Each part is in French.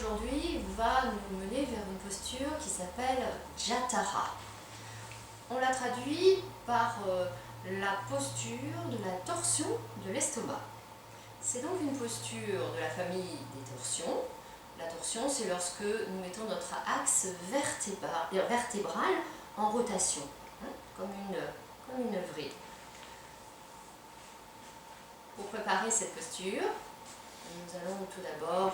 aujourd'hui va nous mener vers une posture qui s'appelle Jatara. On la traduit par la posture de la torsion de l'estomac. C'est donc une posture de la famille des torsions. La torsion, c'est lorsque nous mettons notre axe vertébral en rotation, comme une vrille. Pour préparer cette posture, nous allons tout d'abord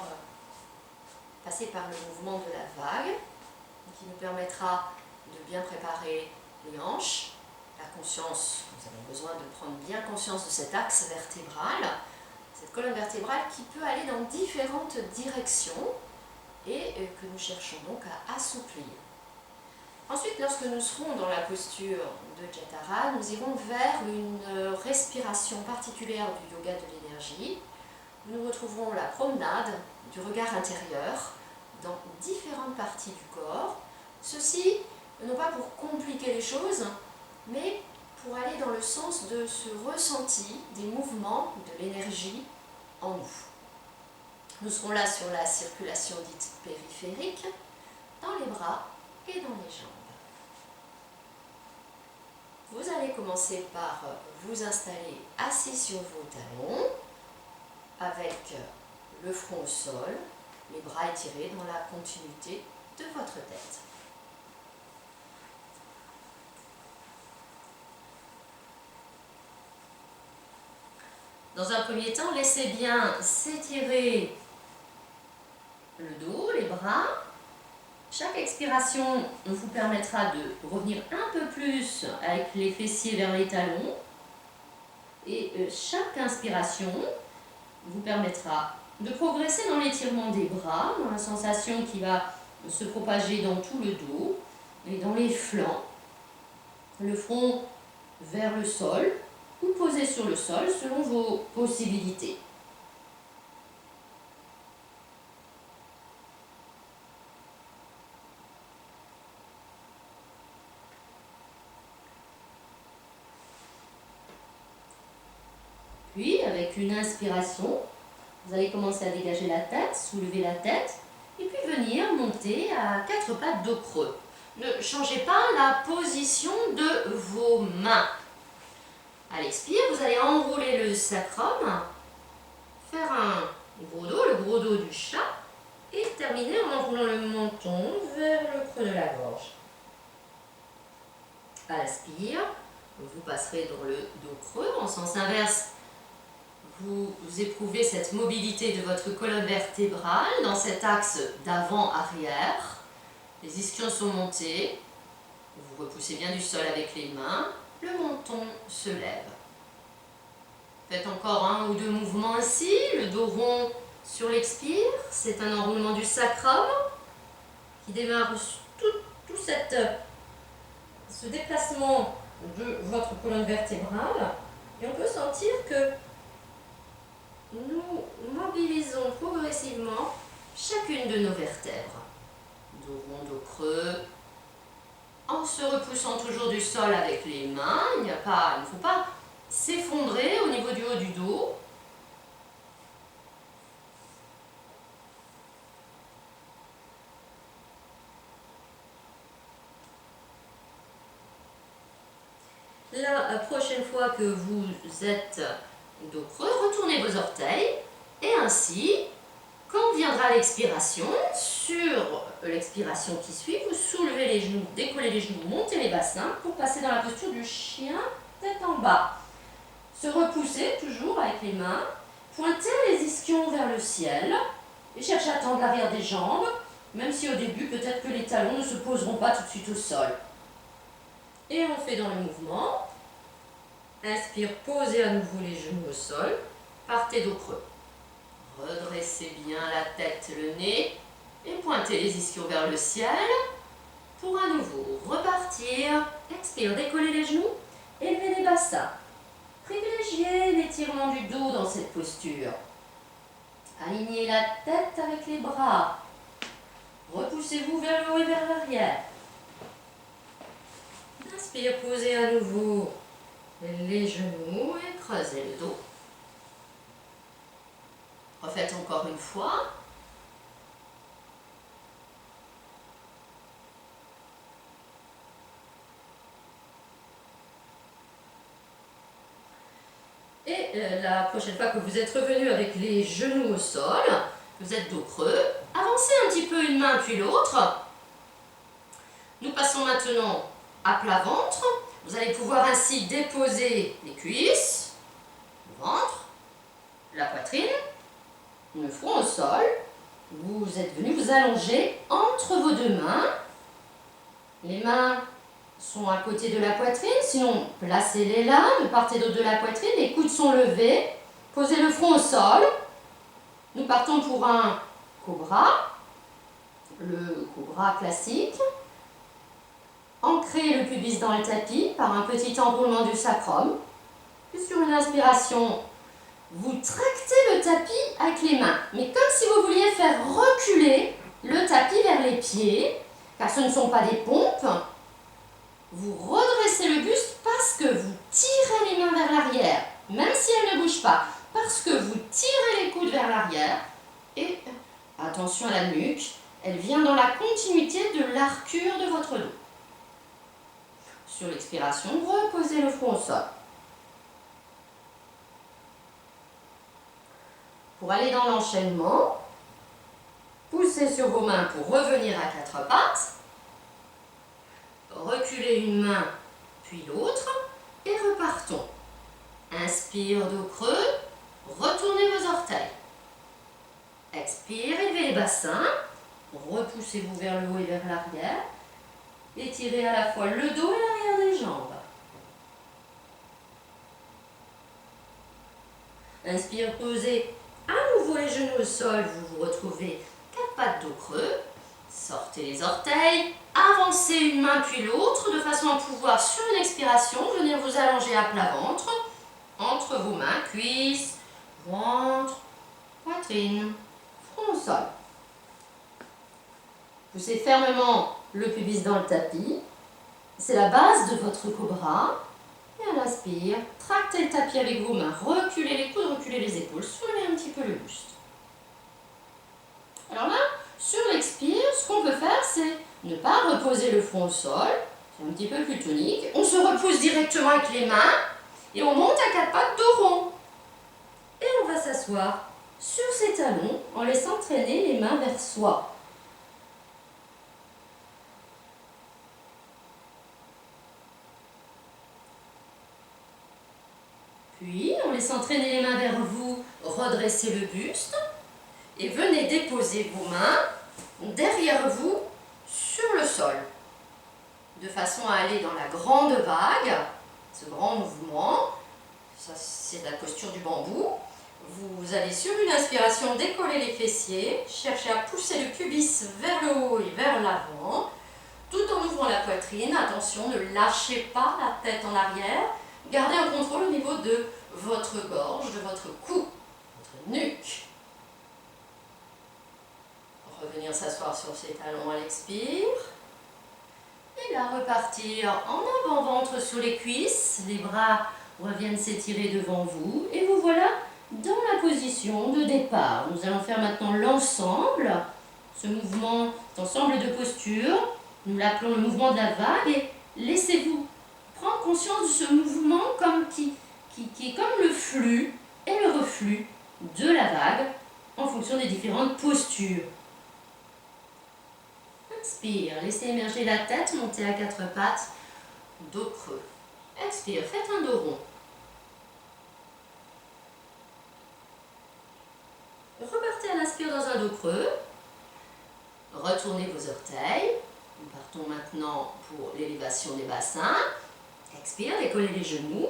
passer par le mouvement de la vague, qui nous permettra de bien préparer les hanches, la conscience. Nous avons besoin de prendre bien conscience de cet axe vertébral, cette colonne vertébrale qui peut aller dans différentes directions et que nous cherchons donc à assouplir. Ensuite, lorsque nous serons dans la posture de Jatara, nous irons vers une respiration particulière du yoga de l'énergie. Nous retrouverons la promenade du regard intérieur dans différentes parties du corps. Ceci, non pas pour compliquer les choses, mais pour aller dans le sens de ce ressenti des mouvements de l'énergie en nous. Nous serons là sur la circulation dite périphérique, dans les bras et dans les jambes. Vous allez commencer par vous installer assis sur vos talons, avec le front au sol, les bras étirés dans la continuité de votre tête. Dans un premier temps, laissez bien s'étirer le dos, les bras. Chaque expiration vous permettra de revenir un peu plus avec les fessiers vers les talons. Et chaque inspiration vous permettra de progresser dans l'étirement des bras, dans la sensation qui va se propager dans tout le dos et dans les flancs. Le front vers le sol ou posé sur le sol selon vos possibilités. Puis, avec une inspiration, vous allez commencer à dégager la tête, soulever la tête, et puis venir monter à quatre pattes dos creux. Ne changez pas la position de vos mains. À l'expire, vous allez enrouler le sacrum, faire un gros dos, le gros dos du chat, et terminer en enroulant le menton vers le creux de la gorge. À l'inspire, vous passerez dans le dos creux, en sens inverse. Vous éprouvez cette mobilité de votre colonne vertébrale dans cet axe d'avant-arrière. Les ischions sont montés. Vous repoussez bien du sol avec les mains. Le menton se lève. Faites encore un ou deux mouvements ainsi. Le dos rond sur l'expire. C'est un enroulement du sacrum qui démarre tout ce déplacement de votre colonne vertébrale. Et on peut sentir que nous mobilisons progressivement chacune de nos vertèbres. Dos rond, dos creux, en se repoussant toujours du sol avec les mains. Il ne faut pas s'effondrer au niveau du haut du dos. La prochaine fois que vous êtes dos creux, retournez vos orteils et ainsi, quand viendra l'expiration, sur l'expiration qui suit, vous soulevez les genoux, décollez les genoux, montez les bassins pour passer dans la posture du chien tête en bas. Se repousser toujours avec les mains, pointez les ischions vers le ciel et cherchez à tendre l'arrière des jambes, même si au début peut-être que les talons ne se poseront pas tout de suite au sol. Et on fait dans le mouvement. Inspire, posez à nouveau les genoux au sol, partez dos creux. Redressez bien la tête, le nez et pointez les ischions vers le ciel pour à nouveau repartir. Expire, décollez les genoux, élevez les bassins. Privilégiez l'étirement du dos dans cette posture. Alignez la tête avec les bras. Repoussez-vous vers le haut et vers l'arrière. Inspire, posez à nouveau les genoux et creusez le dos. Refaites encore une fois. Et la prochaine fois que vous êtes revenu avec les genoux au sol, vous êtes dos creux, avancez un petit peu une main puis l'autre. Nous passons maintenant à plat ventre. Vous allez pouvoir ainsi déposer les cuisses, le ventre, la poitrine, le front au sol. Vous êtes venu vous allonger entre vos deux mains. Les mains sont à côté de la poitrine, sinon placez-les là, de part et d'autre de la poitrine, les coudes sont levés, posez le front au sol. Nous partons pour un cobra, le cobra classique. Ancrez le pubis dans le tapis par un petit enroulement du sacrum. Puis sur une inspiration, vous tractez le tapis avec les mains, mais comme si vous vouliez faire reculer le tapis vers les pieds, car ce ne sont pas des pompes. Vous redressez le buste parce que vous tirez les mains vers l'arrière, même si elles ne bougent pas, parce que vous tirez les coudes vers l'arrière. Et attention à la nuque, elle vient dans la continuité de l'arcure de votre dos. Sur l'expiration, reposez le front au sol. Pour aller dans l'enchaînement, poussez sur vos mains pour revenir à quatre pattes. Reculez une main, puis l'autre, et repartons. Inspire, dos creux, retournez vos orteils. Expire, élevez les bassins, repoussez-vous vers le haut et vers l'arrière. Étirez à la fois le dos et l'arrière des jambes. Inspire, posez à nouveau les genoux au sol, vous vous retrouvez quatre pattes dos creux. Sortez les orteils, avancez une main puis l'autre de façon à pouvoir, sur une expiration, venir vous allonger à plat ventre, entre vos mains, cuisses, ventre, poitrine, front au sol. Poussez fermement le pubis dans le tapis, c'est la base de votre cobra. Et à l'inspire, tractez le tapis avec vos mains, reculez les coudes, reculez les épaules, soulevez un petit peu le buste. Alors là, sur l'expire, ce qu'on peut faire, c'est ne pas reposer le front au sol, c'est un petit peu plus tonique. On se repousse directement avec les mains et on monte à quatre pattes dos rond. Et on va s'asseoir sur ses talons en laissant traîner les mains vers soi. Puis, en laissant traîner les mains vers vous, redressez le buste et venez déposer vos mains derrière vous sur le sol, de façon à aller dans la grande vague, ce grand mouvement. Ça, c'est la posture du bambou. Vous allez sur une inspiration décoller les fessiers, chercher à pousser le pubis vers le haut et vers l'avant, tout en ouvrant la poitrine. Attention, ne lâchez pas la tête en arrière. Gardez un contrôle au niveau de votre gorge, de votre cou, votre nuque. Revenir s'asseoir sur ses talons à l'expire. Et là, repartir en avant-ventre sous les cuisses. Les bras reviennent s'étirer devant vous. Et vous voilà dans la position de départ. Nous allons faire maintenant l'ensemble. Ce mouvement, cet ensemble de postures, nous l'appelons le mouvement de la vague. Et laissez-vous prendre conscience de ce mouvement qui est comme le flux et le reflux de la vague en fonction des différentes postures. Inspire, laissez émerger la tête, montez à quatre pattes, dos creux. Expire, faites un dos rond. Repartez à l'inspire dans un dos creux. Retournez vos orteils. Nous partons maintenant pour l'élévation des bassins. Expire, décollez les genoux.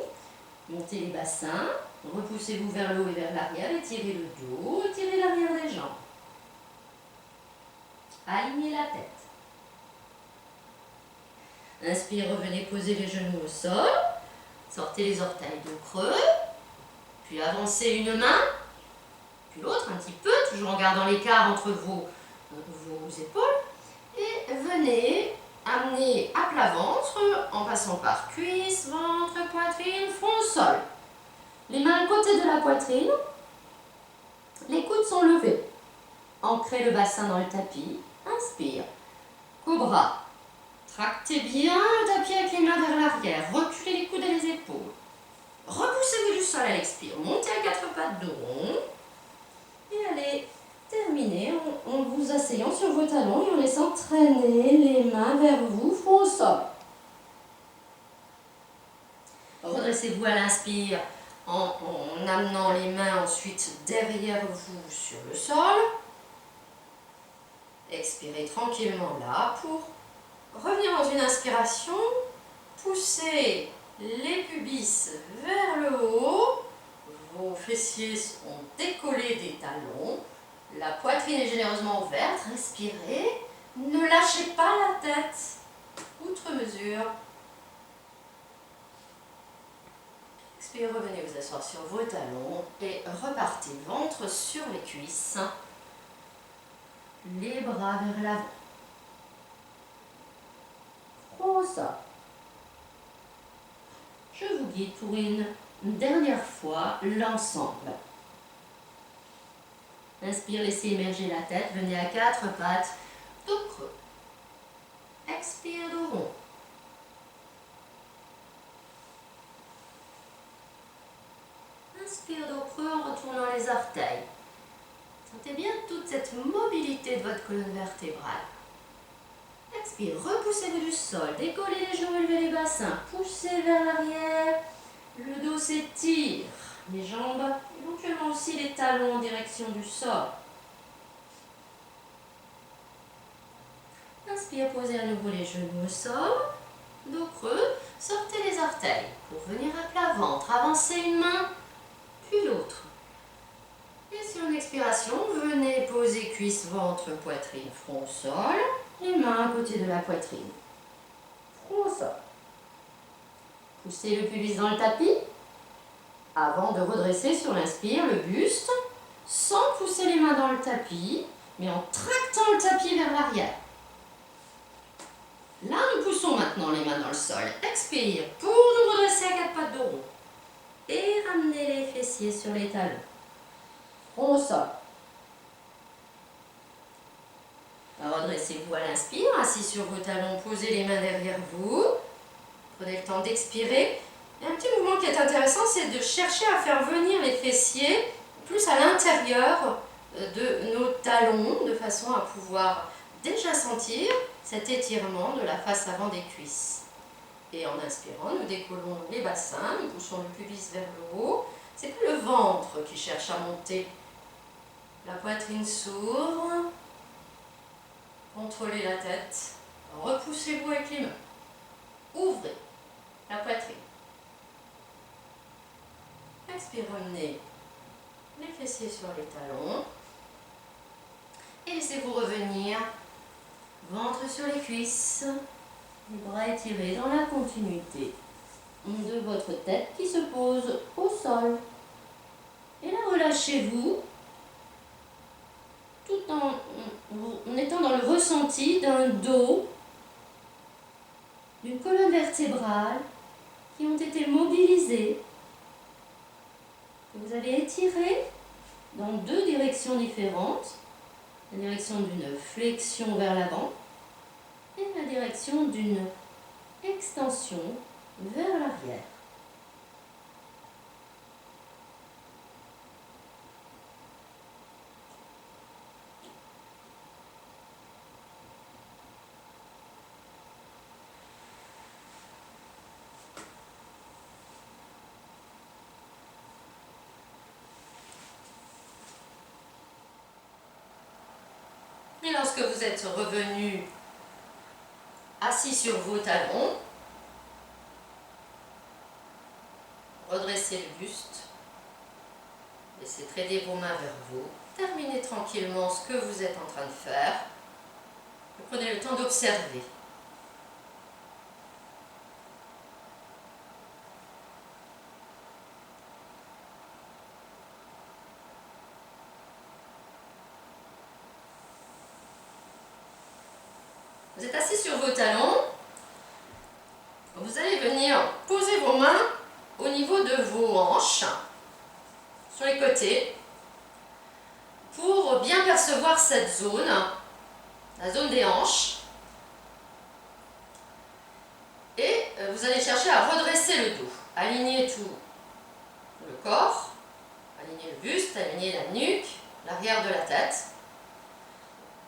Montez les bassins. Repoussez-vous vers le haut et vers l'arrière. Étirez le dos, étirez l'arrière des jambes. Alignez la tête. Inspire, revenez poser les genoux au sol. Sortez les orteils dos creux. Puis avancez une main, puis l'autre un petit peu, toujours en gardant l'écart entre vos épaules. Et venez amener à plat ventre en passant par cuisse, ventre, poitrine, front au sol. Les mains à côté de la poitrine. Les coudes sont levés. Ancrez le bassin dans le tapis. Inspire. Cobra. Tractez bien le tapis avec les mains vers l'arrière. Reculez les coudes et les épaules. repoussez-vous du sol à l'expire, montez à quatre pattes dos rond et allez terminer en vous asseyant sur vos talons et en laissant traîner les mains vers vous, front au sol. Redressez-vous à l'inspire en amenant les mains ensuite derrière vous sur le sol. Expirez tranquillement là pour revenir dans une inspiration. Poussez les pubis vers le haut. Vos fessiers sont décollés des talons. La poitrine est généreusement ouverte. Respirez. Ne lâchez pas la tête. Outre mesure. Expirez, revenez vous asseoir sur vos talons et repartez ventre sur les cuisses. Les bras vers l'avant. Front au sol. Je vous guide pour une dernière fois l'ensemble. Inspire, laissez émerger la tête. Venez à quatre pattes, dos creux. Expire, dos rond. Inspire, dos creux en retournant les orteils. Sentez bien toute cette mobilité de votre colonne vertébrale. Expire, repoussez-vous du sol, décollez les genoux, élevez les bassins, poussez vers l'arrière, le dos s'étire, les jambes, éventuellement aussi les talons en direction du sol. Inspire, posez à nouveau les genoux au sol, dos creux, sortez les orteils pour venir à plat ventre, avancez une main, puis l'autre. Et sur une expiration, venez poser cuisse, ventre, poitrine, front au sol. Les mains à côté de la poitrine. Front au sol. Poussez le pubis dans le tapis. Avant de redresser sur l'inspire le buste, sans pousser les mains dans le tapis, mais en tractant le tapis vers l'arrière. Là, nous poussons maintenant les mains dans le sol. Expire pour nous redresser à quatre pattes de rond. Et ramenez les fessiers sur les talons. Front au sol. Redressez-vous à l'inspire, assis sur vos talons, posez les mains derrière vous. Prenez le temps d'expirer. Et un petit mouvement qui est intéressant, c'est de chercher à faire venir les fessiers plus à l'intérieur de nos talons, de façon à pouvoir déjà sentir cet étirement de la face avant des cuisses. Et en inspirant, nous décollons les bassins, nous poussons le pubis vers le haut. C'est plus le ventre qui cherche à monter. La poitrine s'ouvre. Contrôlez la tête. Repoussez-vous avec les mains. Ouvrez la poitrine. Expirez, ramenez les fessiers sur les talons. Et laissez-vous revenir. Ventre sur les cuisses. Les bras étirés dans la continuité de votre tête qui se pose au sol. Et là, relâchez-vous tout en étant dans le ressenti d'un dos, d'une colonne vertébrale qui ont été mobilisées, que vous avez étirées dans deux directions différentes, la direction d'une flexion vers l'avant et la direction d'une extension vers l'arrière. Et lorsque vous êtes revenu assis sur vos talons, redressez le buste, laissez traîner vos mains vers vous, terminez tranquillement ce que vous êtes en train de faire, prenez le temps d'observer. Vous êtes assis sur vos talons, vous allez venir poser vos mains au niveau de vos hanches, sur les côtés, pour bien percevoir cette zone, la zone des hanches. Et vous allez chercher à redresser le dos, aligner tout corps, alignez le buste, alignez la nuque, l'arrière de la tête.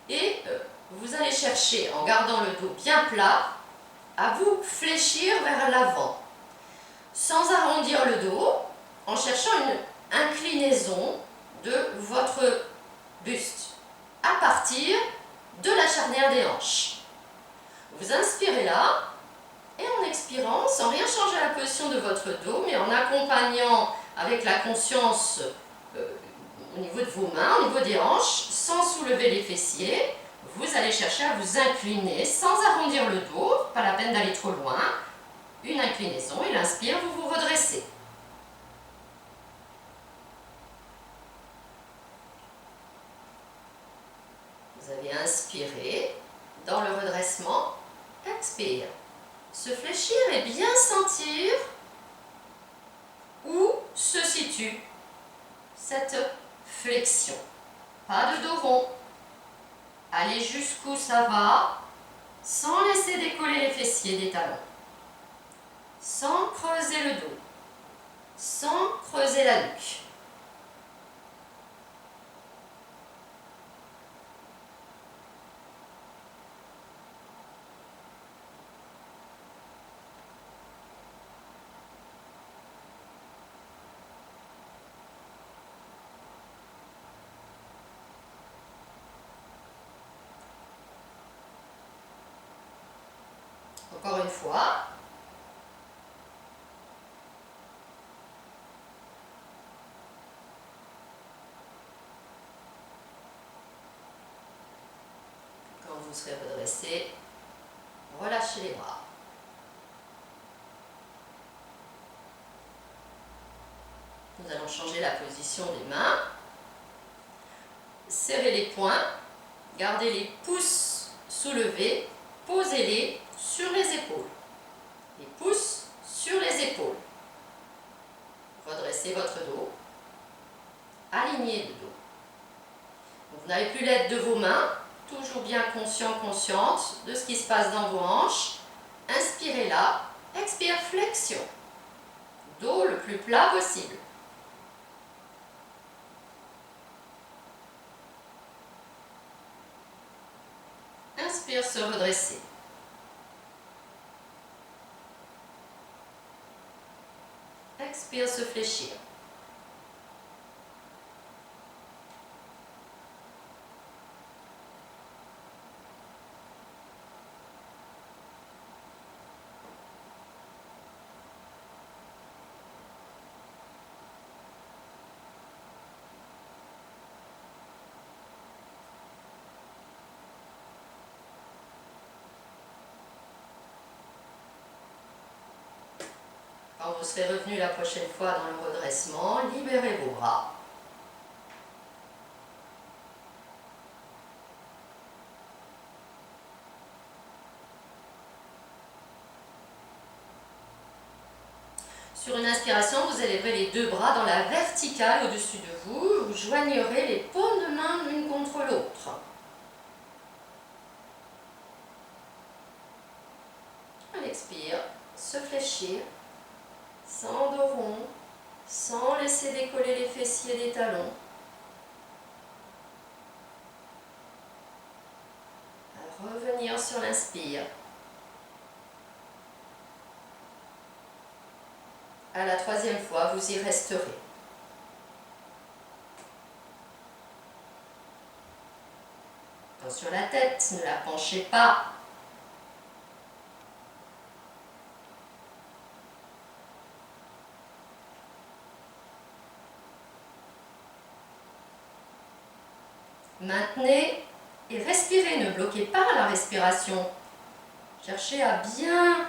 Et vous allez chercher, en gardant le dos bien plat, à vous fléchir vers l'avant, sans arrondir le dos, en cherchant une inclinaison de votre buste, à partir de la charnière des hanches. Vous inspirez là, et en expirant, sans rien changer à la position de votre dos, mais en accompagnant avec la conscience au niveau de vos mains, au niveau des hanches, sans soulever les fessiers, vous allez chercher à vous incliner sans arrondir le dos, pas la peine d'aller trop loin. Une inclinaison, et l'inspire, vous vous redressez. Vous avez inspiré dans le redressement, expire. Se fléchir et bien sentir où se situe cette flexion. Pas de dos rond. Allez jusqu'où ça va, sans laisser décoller les fessiers des talons. Sans creuser le dos. Sans creuser la nuque. Encore une fois. Quand vous serez redressé, relâchez les bras. Nous allons changer la position des mains. Serrez les poings, gardez les pouces soulevés, posez-les sur les épaules. Les pouces sur les épaules. Redressez votre dos. Alignez le dos. Vous n'avez plus l'aide de vos mains, toujours bien conscient, consciente de ce qui se passe dans vos hanches. Inspirez là, expire, flexion. Dos le plus plat possible. Inspire, se redresser. Expire, se fléchir. Quand vous serez revenu la prochaine fois dans le redressement, libérez vos bras. Sur une inspiration, vous élèverez les deux bras dans la verticale au-dessus de vous. Vous joignerez les paumes de main l'une contre l'autre. On expire, se fléchir, sans dos rond, sans laisser décoller les fessiers des talons. À revenir sur l'inspire. À la troisième fois, vous y resterez. Attention à la tête, ne la penchez pas. Maintenez et respirez, ne bloquez pas la respiration. Cherchez à bien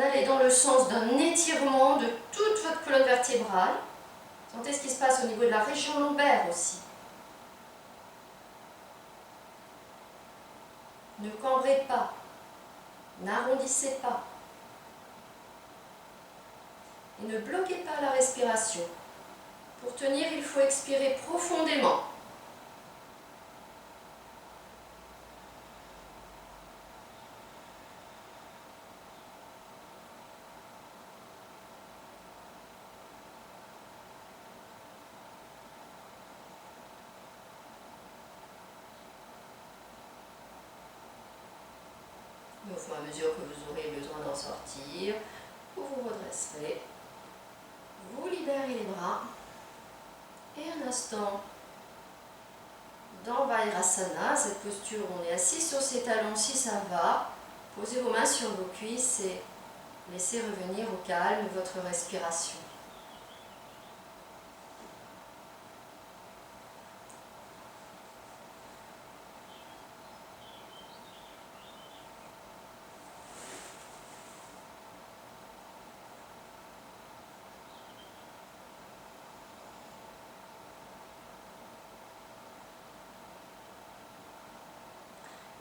aller dans le sens d'un étirement de toute votre colonne vertébrale. Sentez ce qui se passe au niveau de la région lombaire aussi. Ne cambrez pas, n'arrondissez pas. Et ne bloquez pas la respiration. Pour tenir, il faut expirer profondément. fur et à mesure que vous aurez besoin d'en sortir, vous vous redresserez, vous libérez les bras et un instant dans Vairasana, cette posture où on est assis sur ses talons si ça va, posez vos mains sur vos cuisses et laissez revenir au calme votre respiration.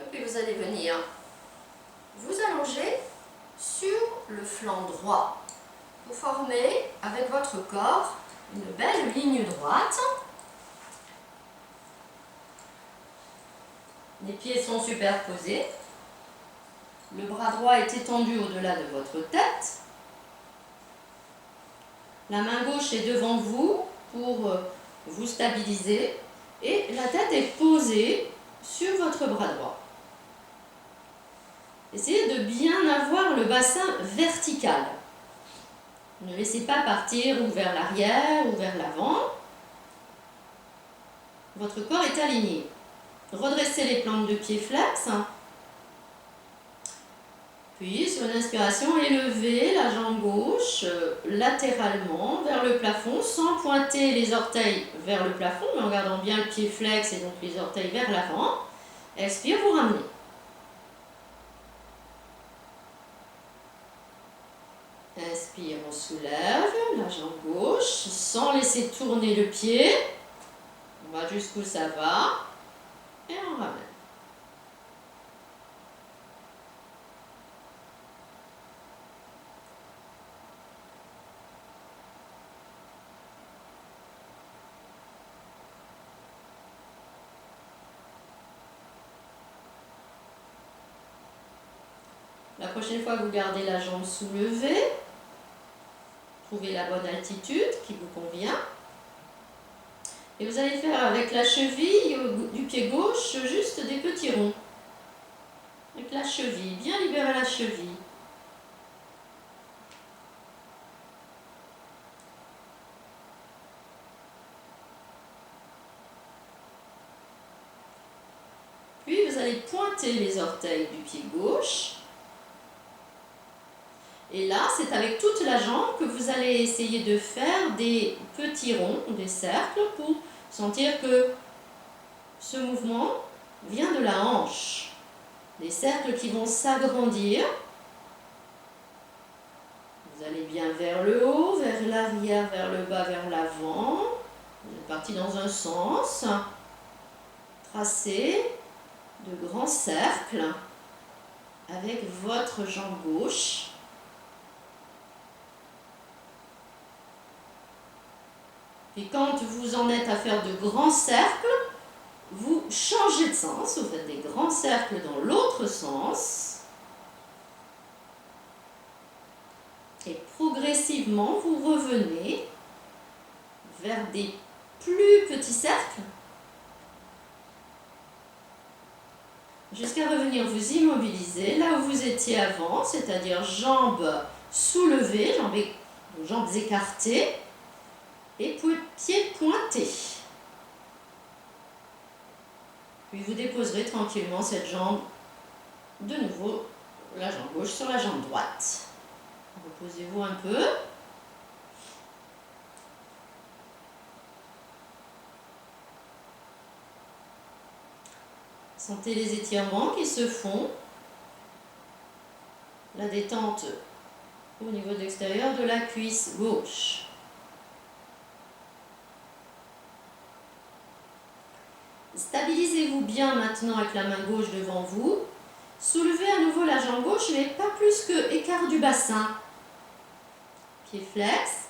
Et puis vous allez venir vous allonger sur le flanc droit. Vous formez avec votre corps une belle ligne droite. Les pieds sont superposés. Le bras droit est étendu au-delà de votre tête. La main gauche est devant vous pour vous stabiliser et la tête est posée sur votre bras droit. Essayez de bien avoir le bassin vertical. Ne laissez pas partir ou vers l'arrière ou vers l'avant. Votre corps est aligné. Redressez les plantes de pied flex. Puis, sur une inspiration, élevez la jambe gauche latéralement vers le plafond sans pointer les orteils vers le plafond, mais en gardant bien le pied flex et donc les orteils vers l'avant. Expire, vous ramenez. Inspire, on soulève la jambe gauche sans laisser tourner le pied. On va jusqu'où ça va et on ramène. La prochaine fois que vous gardez la jambe soulevée, trouvez la bonne altitude qui vous convient. Et vous allez faire avec la cheville du pied gauche juste des petits ronds. Avec la cheville, bien libérer la cheville. Puis vous allez pointer les orteils du pied gauche. Et là, c'est avec toute la jambe que vous allez essayer de faire des petits ronds, des cercles, pour sentir que ce mouvement vient de la hanche. Des cercles qui vont s'agrandir. Vous allez bien vers le haut, vers l'arrière, vers le bas, vers l'avant. Vous êtes parti dans un sens. Tracez de grands cercles avec votre jambe gauche. Et quand vous en êtes à faire de grands cercles, vous changez de sens, vous faites des grands cercles dans l'autre sens. Et progressivement, vous revenez vers des plus petits cercles jusqu'à revenir vous immobiliser là où vous étiez avant, c'est-à-dire jambes soulevées, jambes écartées et pieds pointés. Puis vous déposerez tranquillement cette jambe, de nouveau la jambe gauche sur la jambe droite. Reposez-vous un peu. Sentez les étirements qui se font. La détente au niveau de l'extérieur de la cuisse gauche. Stabilisez-vous bien maintenant avec la main gauche devant vous. Soulevez à nouveau la jambe gauche, mais pas plus que écart du bassin. Pied flex.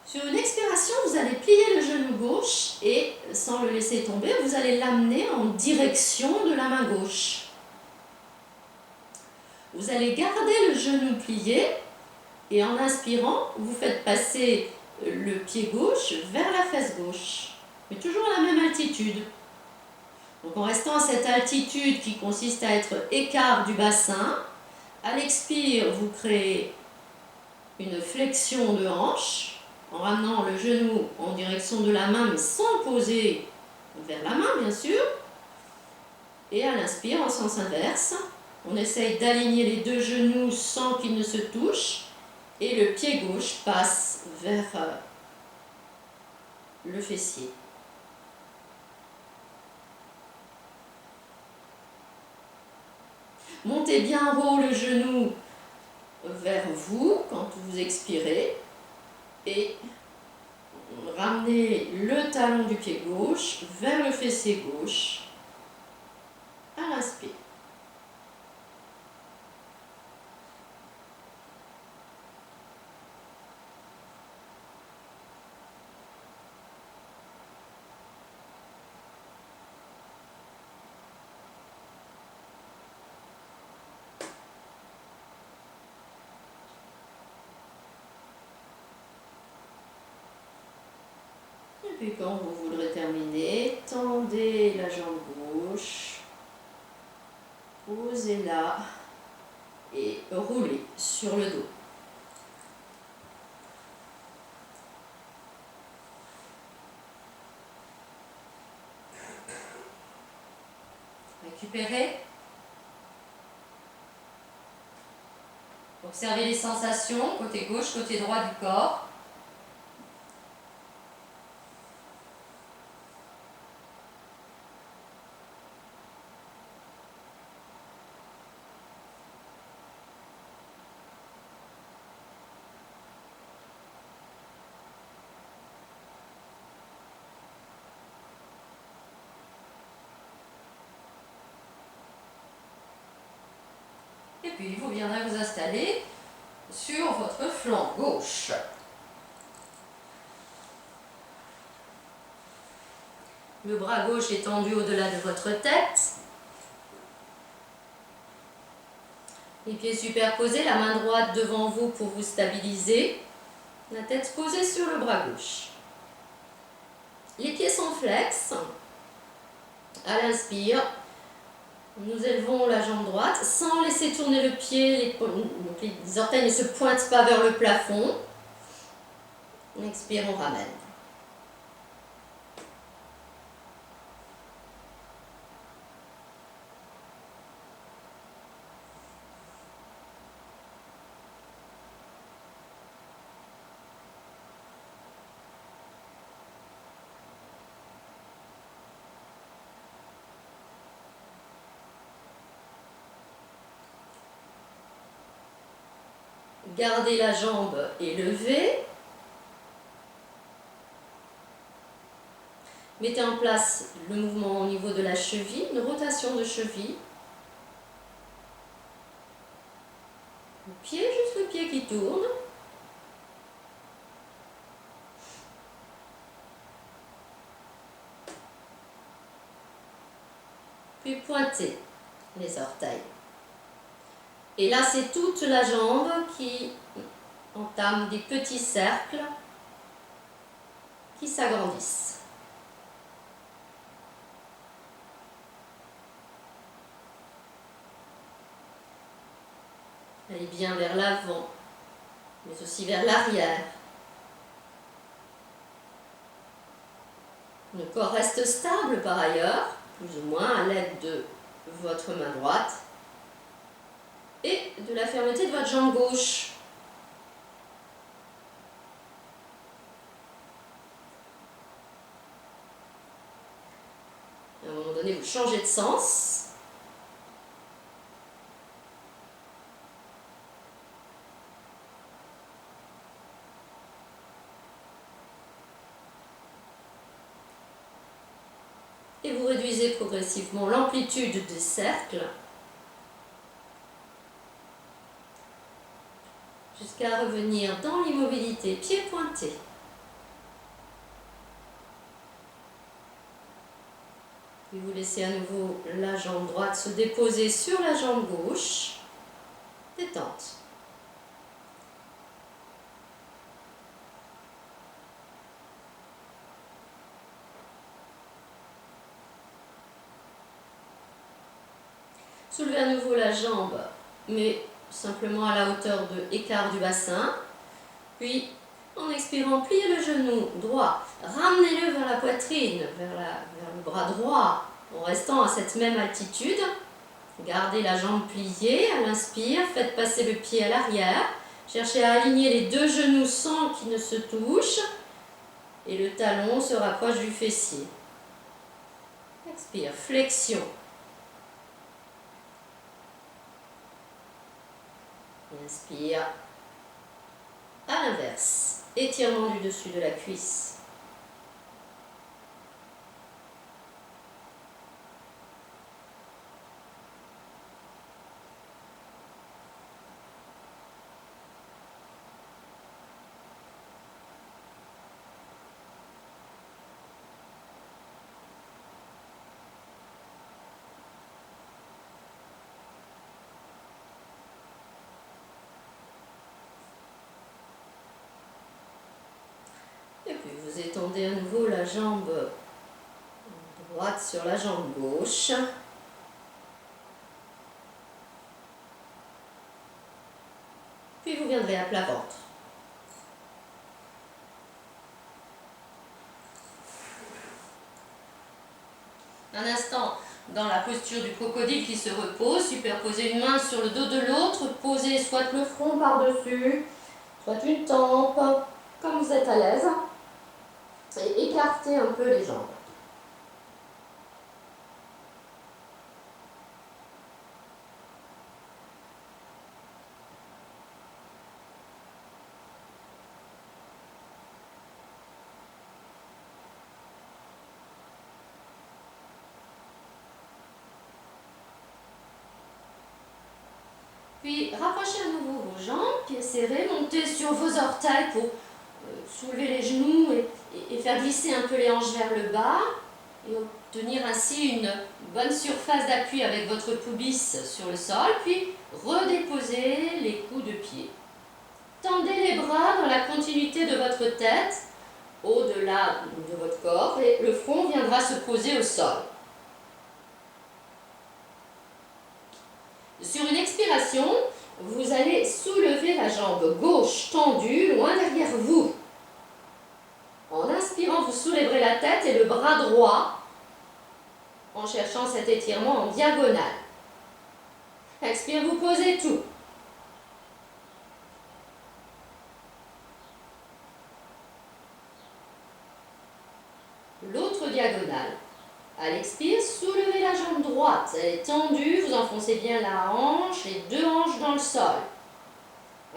Sur une expiration, vous allez plier le genou gauche et, sans le laisser tomber, vous allez l'amener en direction de la main gauche. Vous allez garder le genou plié et en inspirant, vous faites passer le pied gauche vers la fesse gauche. Mais toujours à la même altitude. Donc en restant à cette altitude qui consiste à être écart du bassin, à l'expire, vous créez une flexion de hanche en ramenant le genou en direction de la main mais sans poser vers la main bien sûr. Et à l'inspire, en sens inverse, on essaye d'aligner les deux genoux sans qu'ils ne se touchent et le pied gauche passe vers le fessier. Montez bien haut le genou vers vous quand vous expirez et ramenez le talon du pied gauche vers le fessier gauche à l'inspire. Et puis quand vous voudrez terminer, tendez la jambe gauche, posez-la et roulez sur le dos. Récupérez. Observez les sensations, côté gauche, côté droit du corps. Et puis vous viendrez vous installer sur votre flanc gauche. Le bras gauche est tendu au-delà de votre tête. Les pieds superposés, la main droite devant vous pour vous stabiliser. La tête posée sur le bras gauche. Les pieds sont flex. À l'inspire, nous élevons la jambe droite sans laisser tourner le pied. Les orteils ne se pointent pas vers le plafond. On expire, on ramène. Gardez la jambe élevée. Mettez en place le mouvement au niveau de la cheville, une rotation de cheville. Le pied, juste le pied qui tourne. Puis pointez les orteils. Et là, c'est toute la jambe qui entame des petits cercles qui s'agrandissent. Allez bien vers l'avant, mais aussi vers l'arrière. Le corps reste stable par ailleurs, plus ou moins à l'aide de votre main droite et de la fermeté de votre jambe gauche. À un moment donné, vous changez de sens. Et vous réduisez progressivement l'amplitude des cercles jusqu'à revenir dans l'immobilité, pieds pointés. Puis vous laissez à nouveau la jambe droite se déposer sur la jambe gauche. Détente. Soulevez à nouveau la jambe, mais simplement à la hauteur de l'écart du bassin. Puis, en expirant, pliez le genou droit, ramenez-le vers la poitrine, vers le bras droit, en restant à cette même altitude. Gardez la jambe pliée à l'inspire, faites passer le pied à l'arrière. Cherchez à aligner les deux genoux sans qu'ils ne se touchent. Et le talon se rapproche du fessier. Expire, flexion. Inspire. À l'inverse, étirement du dessus de la cuisse. Et puis vous étendez à nouveau la jambe droite sur la jambe gauche. Puis vous viendrez à plat ventre. Un instant dans la posture du crocodile qui se repose, superposez une main sur le dos de l'autre, posez soit le front par-dessus, soit une tempe, comme vous êtes à l'aise, et écartez un peu les jambes. Puis rapprochez à nouveau vos jambes, pieds serrés, montez sur vos orteils pour soulever les genoux et faire glisser un peu les hanches vers le bas et obtenir ainsi une bonne surface d'appui avec votre pubis sur le sol, puis redéposez les coudes de pied. Tendez les bras dans la continuité de votre tête, au-delà de votre corps, et le front viendra se poser au sol. Sur une expiration, vous allez soulever la jambe gauche tendue loin derrière vous. En inspirant, vous soulèverez la tête et le bras droit en cherchant cet étirement en diagonale. Expire, vous posez tout. L'autre diagonale. À l'expire, soulevez la jambe droite. Elle est tendue, vous enfoncez bien la hanche, les deux hanches dans le sol.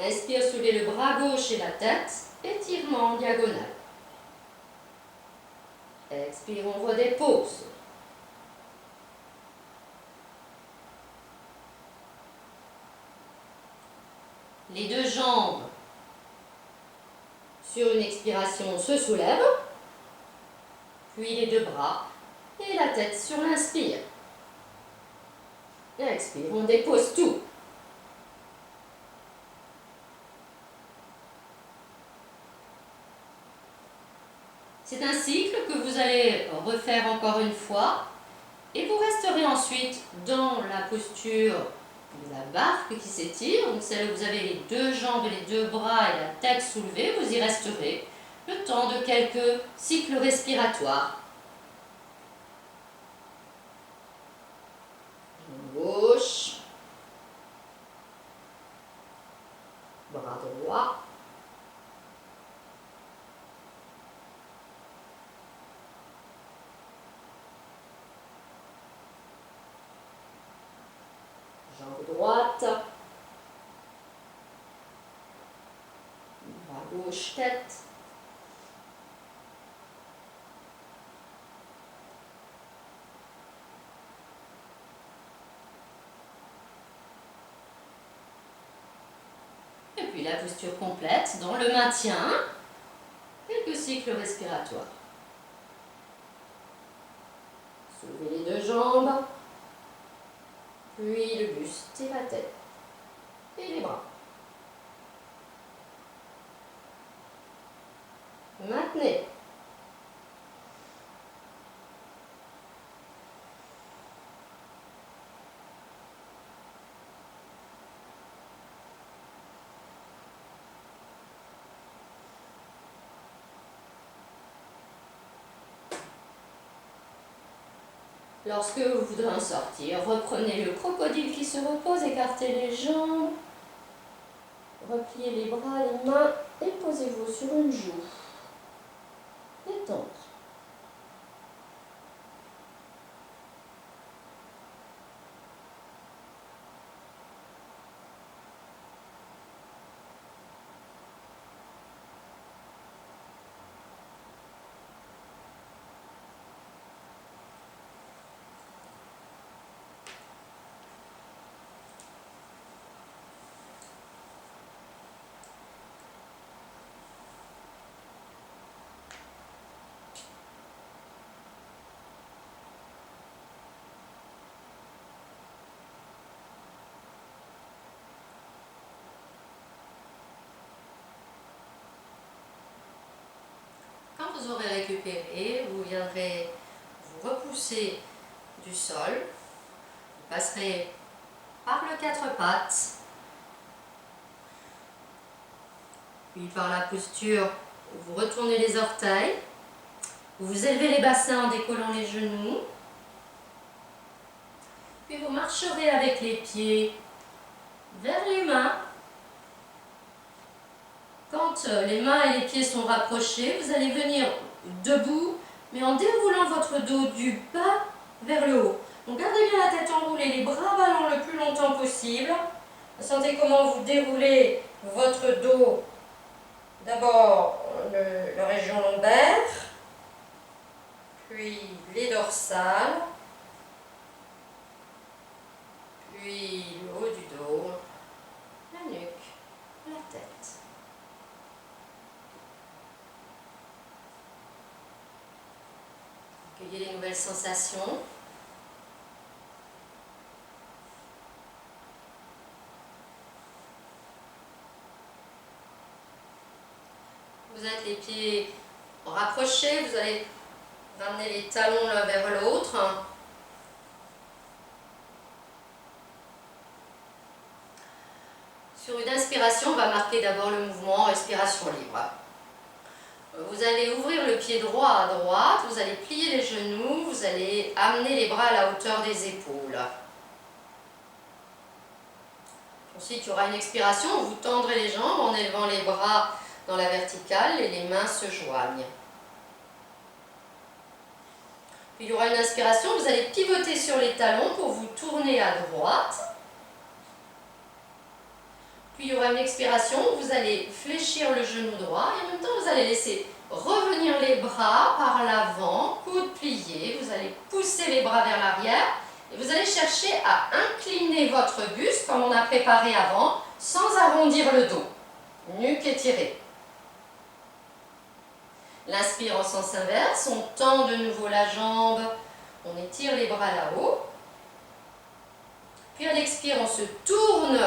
Inspire, soulevez le bras gauche et la tête. Étirement en diagonale. Expire, on redépose. Les deux jambes, sur une expiration, se soulèvent. Puis les deux bras et la tête sur l'inspire. Expire, on dépose tout. C'est un cycle que vous allez refaire encore une fois et vous resterez ensuite dans la posture de la barque qui s'étire, donc celle où vous avez les deux jambes et les deux bras et la tête soulevée, vous y resterez le temps de quelques cycles respiratoires. Gauche, bras droit, jambe droite, bras gauche, tête, et puis la posture complète dans le maintien, quelques cycles respiratoires. Soulevez les deux jambes, puis le buste et la tête, et les bras. Maintenez. Lorsque vous voudrez en sortir, reprenez le crocodile qui se repose, écartez les jambes, repliez les bras, les mains et posez-vous sur une joue. Détente. Quand vous aurez récupéré, vous viendrez vous repousser du sol, vous passerez par le quatre pattes, puis par la posture, vous retournez les orteils, vous élevez les bassins en décollant les genoux, puis vous marcherez avec les pieds vers les mains. Quand les mains et les pieds sont rapprochés, vous allez venir debout, mais en déroulant votre dos du bas vers le haut. Donc gardez bien la tête enroulée, les bras ballants le plus longtemps possible. Sentez comment vous déroulez votre dos. D'abord la région lombaire, puis les dorsales, puis le haut du dos, la nuque, la tête. Accueillez les nouvelles sensations. Vous êtes les pieds rapprochés, vous allez ramener les talons l'un vers l'autre. Sur une inspiration, on va marquer d'abord le mouvement respiration libre. Vous allez ouvrir le pied droit à droite, vous allez plier les genoux, vous allez amener les bras à la hauteur des épaules. Ensuite, il y aura une expiration, vous tendrez les jambes en élevant les bras dans la verticale et les mains se joignent. Puis il y aura une inspiration, vous allez pivoter sur les talons pour vous tourner à droite. Puis il y aura une expiration, vous allez fléchir le genou droit et en même temps vous allez laisser revenir les bras par l'avant, coude plié, vous allez pousser les bras vers l'arrière et vous allez chercher à incliner votre buste comme on a préparé avant, sans arrondir le dos. Nuque étirée. L'inspire en sens inverse, on tend de nouveau la jambe, on étire les bras là-haut. Puis à l'expire, on se tourne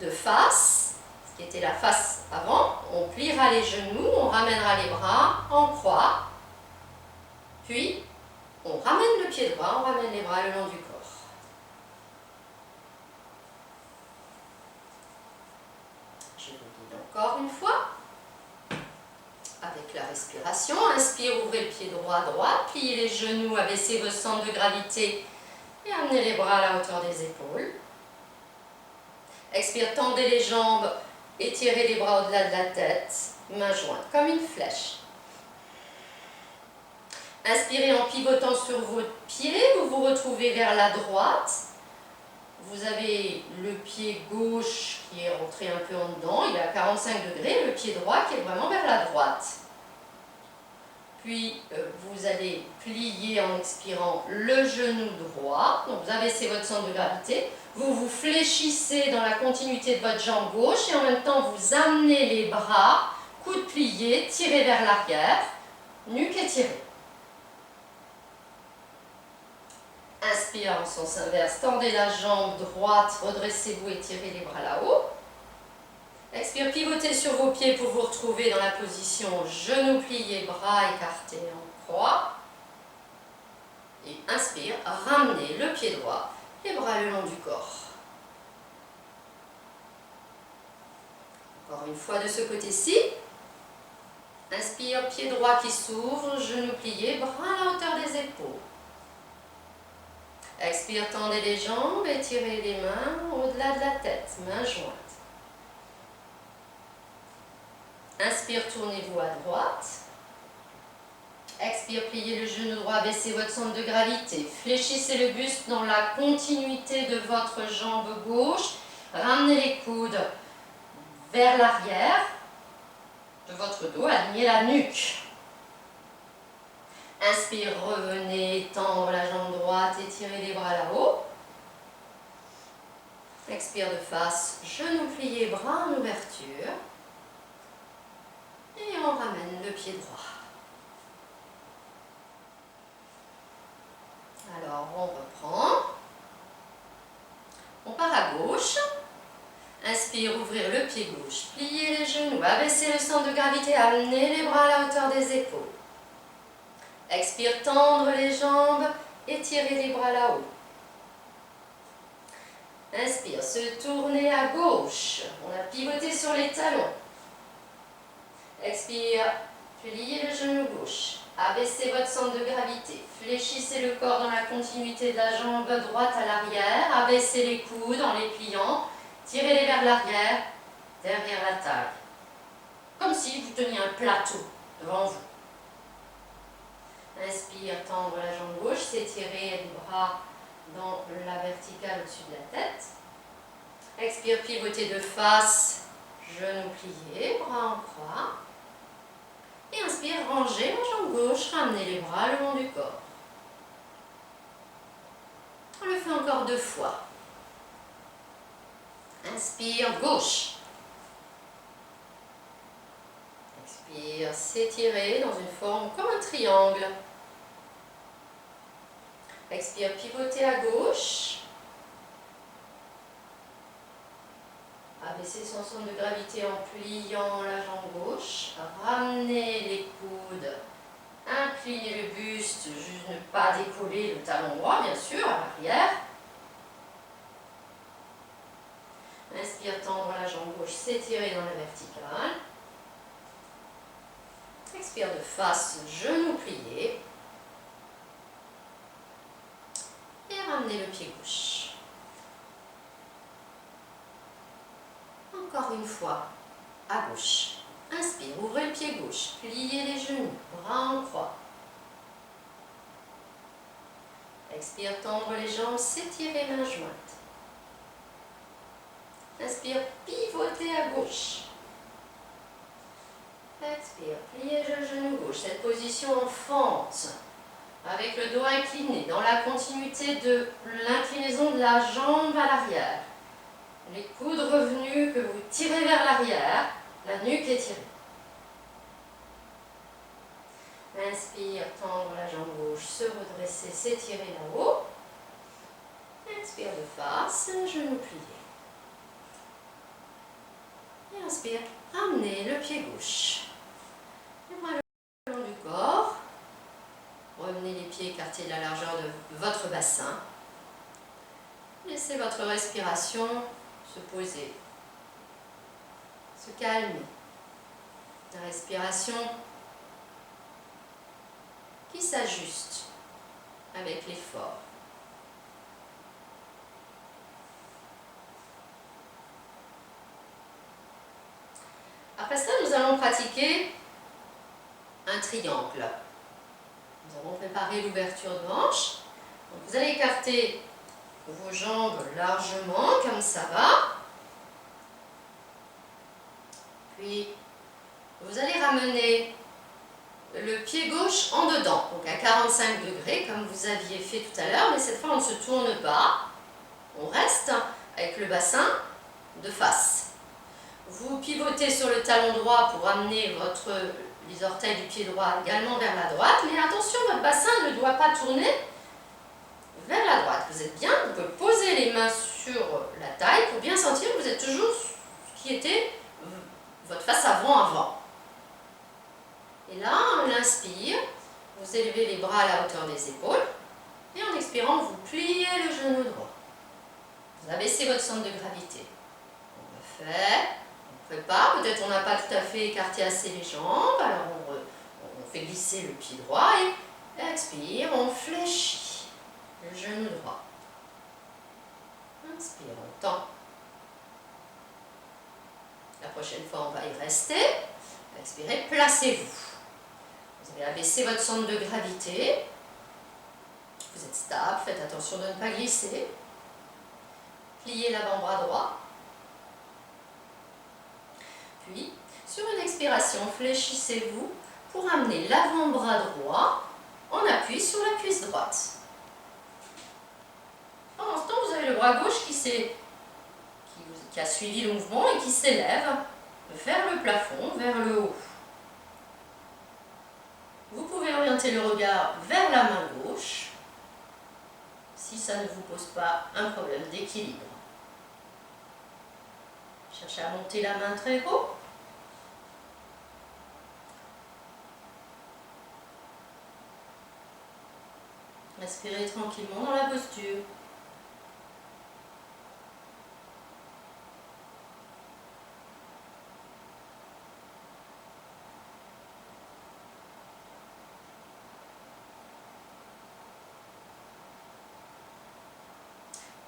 de face, ce qui était la face avant, on pliera les genoux, on ramènera les bras en croix, puis on ramène le pied droit, on ramène les bras le long du corps. Je vous guide encore une fois, avec la respiration, inspire, ouvrez le pied droit à droite, pliez les genoux, abaissez vos centres de gravité et amenez les bras à la hauteur des épaules. Expire, tendez les jambes, étirez les bras au-delà de la tête, mains jointes, comme une flèche. Inspirez en pivotant sur votre pied, vous vous retrouvez vers la droite. Vous avez le pied gauche qui est rentré un peu en dedans, il est à 45 degrés, le pied droit qui est vraiment vers la droite. Puis vous allez plier en expirant le genou droit, donc vous abaissez votre centre de gravité, vous vous fléchissez dans la continuité de votre jambe gauche et en même temps vous amenez les bras, coude plié, tirez vers l'arrière, nuque étirée. Inspire en sens inverse, tendez la jambe droite, redressez-vous et tirez les bras là-haut. Expire, pivotez sur vos pieds pour vous retrouver dans la position genoux pliés, bras écartés en croix. Et inspire, ramenez le pied droit, les bras le long du corps. Encore une fois de ce côté-ci. Inspire, pied droit qui s'ouvre, genoux pliés, bras à la hauteur des épaules. Expire, tendez les jambes, étirez les mains au-delà de la tête, mains jointes. Inspire, tournez-vous à droite. Expire, pliez le genou droit, baissez votre centre de gravité. Fléchissez le buste dans la continuité de votre jambe gauche. Ramenez les coudes vers l'arrière de votre dos, alignez la nuque. Inspire, revenez, tendre la jambe droite, étirez les bras là-haut. Expire de face, genoux pliés, bras en ouverture. Et on ramène le pied droit. Alors, on reprend. On part à gauche. Inspire, ouvrir le pied gauche. Pliez les genoux, abaissez le centre de gravité, amenez les bras à la hauteur des épaules. Expire, tendre les jambes, étirez les bras là-haut. Inspire, se tourner à gauche. On a pivoté sur les talons. Expire, pliez le genou gauche. Abaissez votre centre de gravité. Fléchissez le corps dans la continuité de la jambe droite à l'arrière. Abaissez les coudes en les pliant. Tirez-les vers l'arrière, derrière la taille. Comme si vous teniez un plateau devant vous. Inspire, tendre la jambe gauche, s'étirer les bras dans la verticale au-dessus de la tête. Expire, pivoter de face, genoux pliés, bras en croix. Et inspire, rangez la jambe gauche, ramenez les bras le long du corps. On le fait encore 2 fois. Inspire, gauche. Expire, s'étirer dans une forme comme un triangle. Expire, pivoter à gauche. Abaissez son centre de gravité en pliant la jambe gauche. Ramenez les coudes. Inclinez le buste, juste ne pas décoller le talon droit, bien sûr, à l'arrière. Inspire, tendre la jambe gauche, s'étirer dans la verticale. Expire de face, genoux pliés. Et ramenez le pied gauche. Encore une fois, à gauche. Inspire, ouvrez le pied gauche, pliez les genoux, bras en croix. Expire, tendre les jambes, s'étirer mains jointes. Inspire, pivotez à gauche. Expire, pliez le genou gauche. Cette position en fente, avec le dos incliné, dans la continuité de l'inclinaison de la jambe à l'arrière. Les coudes revenus que vous tirez vers l'arrière, la nuque étirée. Inspire, tendre la jambe gauche, se redresser, s'étirer là-haut. Inspire de face, genou plié. Et inspire, ramenez le pied gauche. Les bras le long du corps. Remenez les pieds écartés de la largeur de votre bassin. Laissez votre respiration se poser, se calmer. La respiration qui s'ajuste avec l'effort. Après cela, nous allons pratiquer un triangle. Nous avons préparé l'ouverture de hanche. Donc, vous allez écarter vos jambes largement, comme ça va. Puis, vous allez ramener le pied gauche en dedans, donc à 45 degrés, comme vous aviez fait tout à l'heure, mais cette fois on ne se tourne pas. On reste avec le bassin de face. Vous pivotez sur le talon droit pour amener les orteils du pied droit également vers la droite, mais attention, votre bassin ne doit pas tourner vers la droite. Vous êtes bien, vous pouvez poser les mains sur la taille pour bien sentir que vous êtes toujours ce qui était votre face avant. Et là, on inspire, vous élevez les bras à la hauteur des épaules, et en expirant, vous pliez le genou droit. Vous abaissez votre centre de gravité. On refait, on prépare, peut-être on n'a pas tout à fait écarté assez les jambes, alors on fait glisser le pied droit, et expire, on fléchit le genou droit. Inspire, on tend. La prochaine fois, on va y rester. Expirez, placez-vous. Vous allez abaisser votre centre de gravité. Vous êtes stable, faites attention de ne pas glisser. Pliez l'avant-bras droit. Puis, sur une expiration, fléchissez-vous pour amener l'avant-bras droit en appui sur la cuisse droite. Pendant ce temps, vous avez le bras gauche qui a suivi le mouvement et qui s'élève vers le plafond, vers le haut. Vous pouvez orienter le regard vers la main gauche si ça ne vous pose pas un problème d'équilibre. Cherchez à monter la main très haut. Respirez tranquillement dans la posture.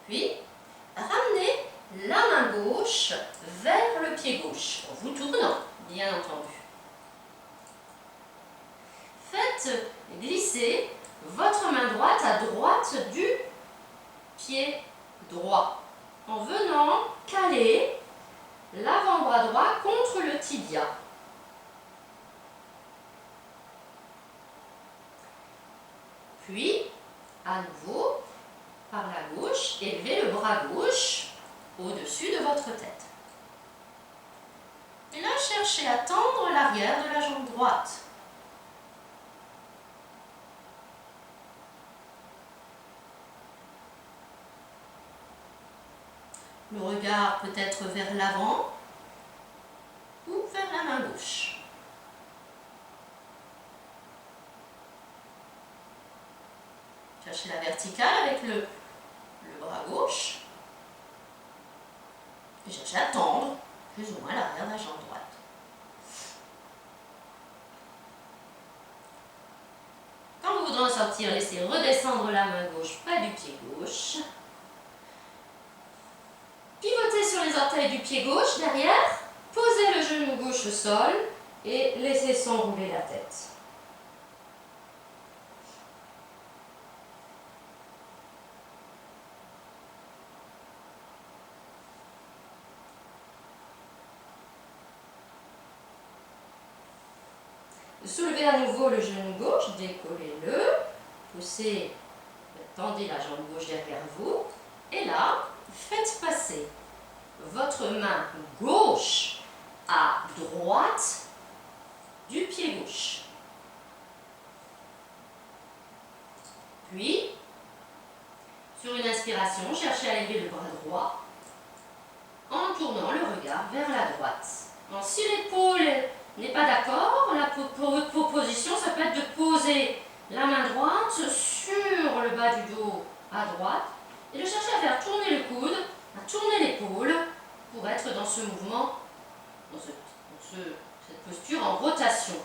Puis, ramenez la main gauche vers le pied gauche, en vous tournant, bien entendu. Faites glisser votre main droite à droite du pied droit, en venant caler l'avant-bras droit contre le tibia. Puis, à nouveau, par la gauche, élevez le bras gauche au-dessus de votre tête. Et là, cherchez à tendre l'arrière de la jambe droite. Le regard peut être vers l'avant ou vers la main gauche. Cherchez la verticale avec le bras gauche. Et cherchez à tendre plus ou moins l'arrière de la jambe droite. Quand vous voudrez en sortir, laissez redescendre la main gauche près du pied gauche. Pivotez sur les orteils du pied gauche derrière. Posez le genou gauche au sol et laissez s'enrouler la tête. Soulevez à nouveau le genou gauche, décollez-le, poussez, tendez la jambe gauche derrière vous, et là, faites passer votre main gauche à droite du pied gauche. Puis, sur une inspiration, cherchez à lever le bras droit en tournant le regard vers la droite. Donc, si l'épaule n'est pas d'accord, votre proposition, ça peut être de poser la main droite sur le bas du dos à droite et de chercher à faire tourner le coude, à tourner l'épaule pour être dans ce mouvement, dans cette posture en rotation.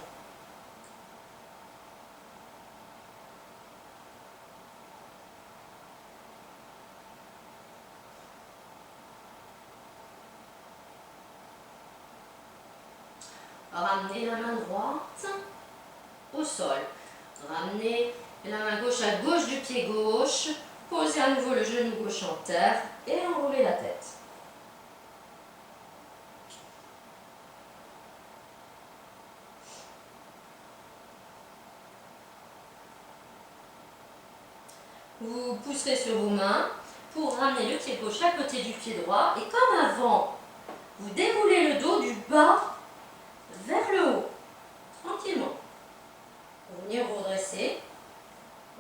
Ramenez la main droite au sol. Ramenez la main gauche à gauche du pied gauche. Posez à nouveau le genou gauche en terre et enroulez la tête. Vous pousserez sur vos mains pour ramener le pied gauche à côté du pied droit. Et comme avant, vous déroulez le dos du bas vers le haut, tranquillement. Vous venez vous redresser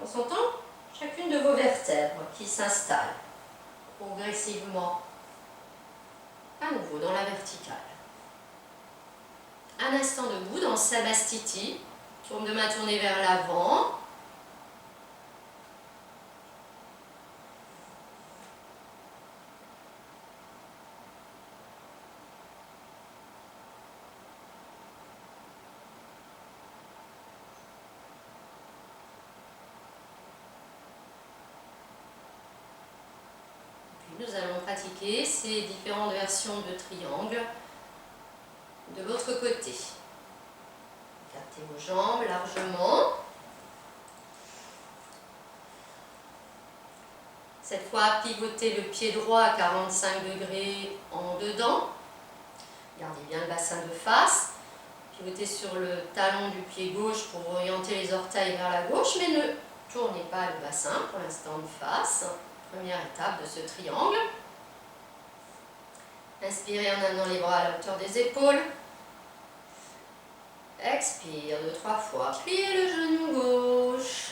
en sentant chacune de vos vertèbres qui s'installent progressivement à nouveau dans la verticale. Un instant debout dans Savastiti, paume de main tournée vers l'avant. Nous allons pratiquer ces différentes versions de triangle de l'autre côté. Écartez vos jambes largement. Cette fois, pivotez le pied droit à 45 degrés en dedans. Gardez bien le bassin de face. Pivotez sur le talon du pied gauche pour orienter les orteils vers la gauche, mais ne tournez pas le bassin pour l'instant de face. Première étape de ce triangle. Inspirez en amenant les bras à la hauteur des épaules. Expire 2-3 fois. Pliez le genou gauche.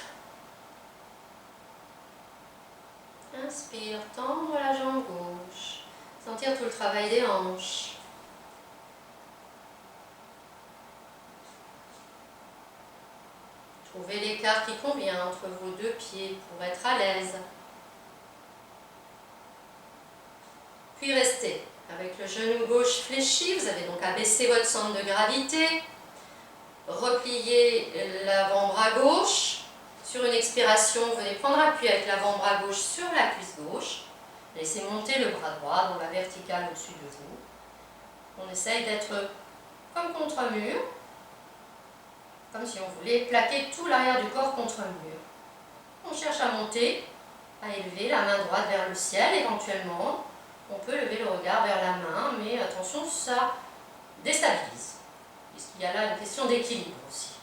Inspire, tendre la jambe gauche. Sentir tout le travail des hanches. Trouvez l'écart qui convient entre vos deux pieds pour être à l'aise. Puis restez avec le genou gauche fléchi. Vous avez donc abaissé votre centre de gravité. Repliez l'avant-bras gauche. Sur une expiration, venez prendre appui avec l'avant-bras gauche sur la cuisse gauche. Laissez monter le bras droit dans la verticale au-dessus de vous. On essaye d'être comme contre un mur, comme si on voulait plaquer tout l'arrière du corps contre un mur. On cherche à monter, à élever la main droite vers le ciel éventuellement. On peut lever le regard vers la main, mais attention, ça déstabilise. Puisqu'il y a là une question d'équilibre aussi.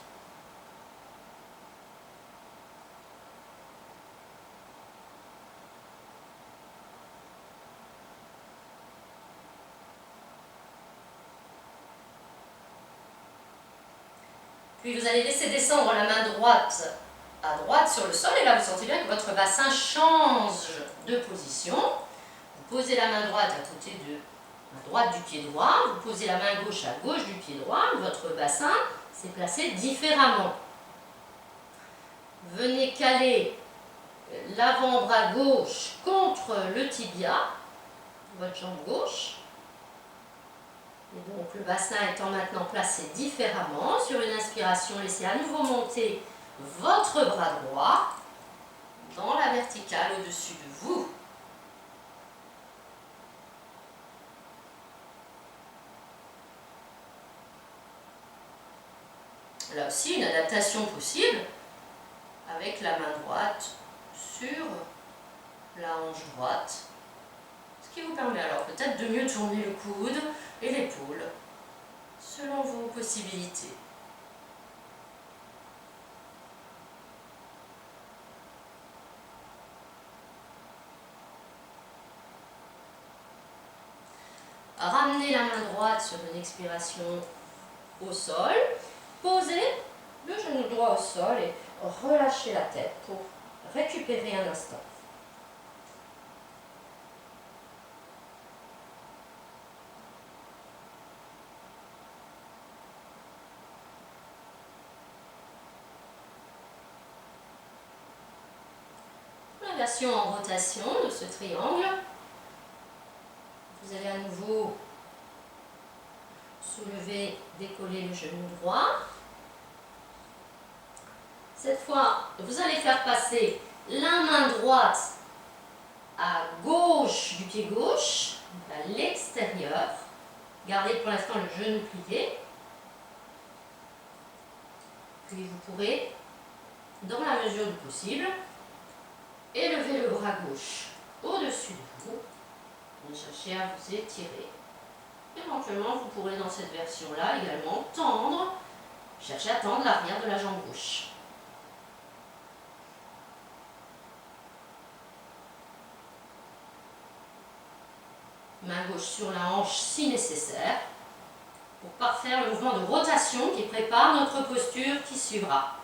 Puis vous allez laisser descendre la main droite à droite sur le sol. Et là, vous sentez bien que votre bassin change de position. Vous posez la main droite à côté de la droite du pied droit. Vous posez la main gauche à gauche du pied droit. Votre bassin s'est placé différemment. Venez caler l'avant-bras gauche contre le tibia, votre jambe gauche. Et donc le bassin étant maintenant placé différemment, sur une inspiration, laissez à nouveau monter votre bras droit dans la verticale au-dessus de vous. Là aussi, une adaptation possible avec la main droite sur la hanche droite. Ce qui vous permet alors peut-être de mieux tourner le coude et l'épaule selon vos possibilités. Ramenez la main droite sur une expiration au sol. Posez le genou droit au sol et relâchez la tête pour récupérer un instant. Inversion en rotation de ce triangle. Vous allez à nouveau soulever, décoller le genou droit. Cette fois, vous allez faire passer la main droite à gauche du pied gauche, à l'extérieur. Gardez pour l'instant le genou plié. Puis vous pourrez, dans la mesure du possible, élever le bras gauche au-dessus de vous. Et cherchez à vous étirer. Éventuellement, vous pourrez dans cette version-là également tendre, chercher à tendre l'arrière de la jambe gauche. Main gauche sur la hanche si nécessaire, pour parfaire le mouvement de rotation qui prépare notre posture qui suivra.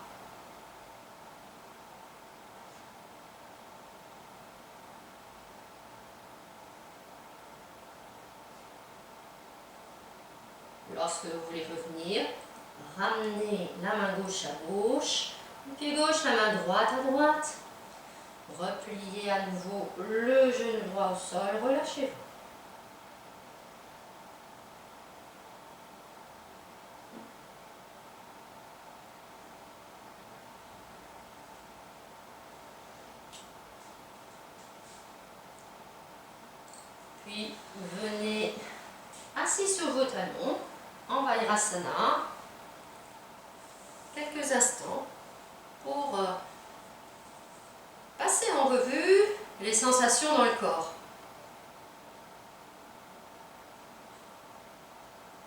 Lorsque vous voulez revenir, ramenez la main gauche à gauche, le pied gauche, la main droite à droite. Repliez à nouveau le genou droit au sol, relâchez-vous. Puis venez assis sur vos talons en Vajrasana quelques instants pour passer en revue les sensations dans le corps.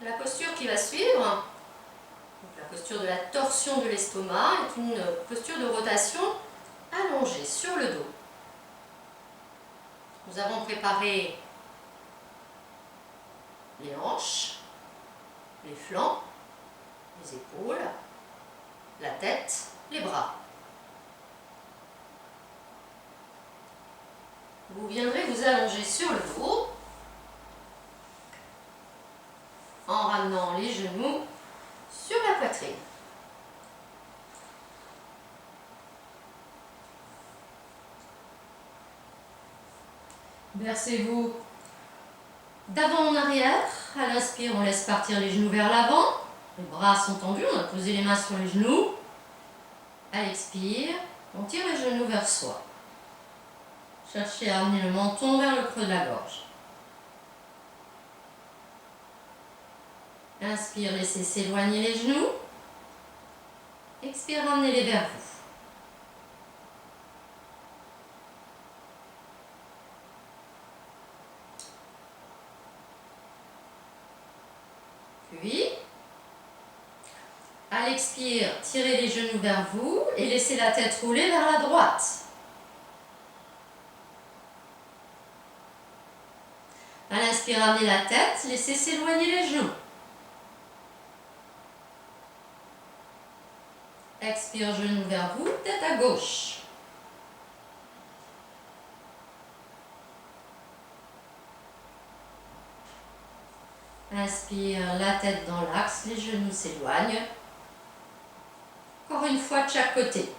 La posture qui va suivre, donc la posture de la torsion de l'estomac, est une posture de rotation allongée sur le dos. Nous avons préparé les hanches, les flancs, les épaules, la tête, les bras. Vous viendrez vous allonger sur le dos en ramenant les genoux sur la poitrine. Versez-vous d'avant en arrière. À l'inspire, on laisse partir les genoux vers l'avant. Les bras sont tendus, on a posé les mains sur les genoux. À l'expire, on tire les genoux vers soi. Cherchez à amener le menton vers le creux de la gorge. Inspire, laissez s'éloigner les genoux. Expire, ramenez-les vers vous. Puis, à l'expire, tirez les genoux vers vous et laissez la tête rouler vers la droite. À l'inspire, ramenez la tête, laissez s'éloigner les genoux. Expire, genoux vers vous, tête à gauche. Inspire, la tête dans l'axe, les genoux s'éloignent. Encore une fois de chaque côté.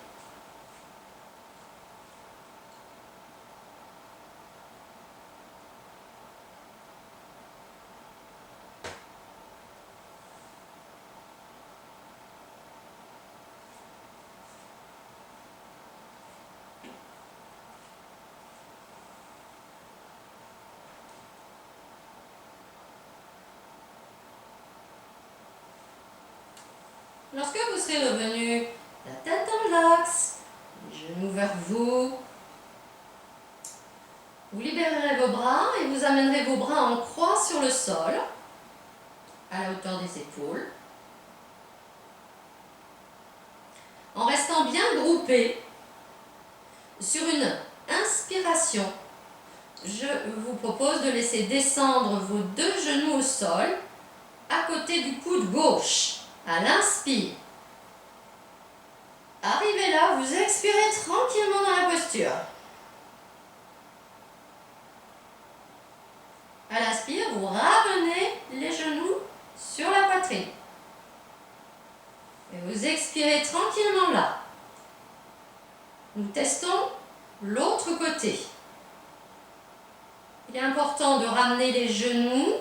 Lorsque vous serez revenu, la tête dans l'axe, les genoux vers vous, vous libérerez vos bras et vous amènerez vos bras en croix sur le sol, à la hauteur des épaules, en restant bien groupés. Sur une inspiration, je vous propose de laisser descendre vos deux genoux au sol, à côté du coude gauche. À l'inspire. Arrivez là, vous expirez tranquillement dans la posture. À l'inspire, vous ramenez les genoux sur la poitrine. Et vous expirez tranquillement là. Nous testons l'autre côté. Il est important de ramener les genoux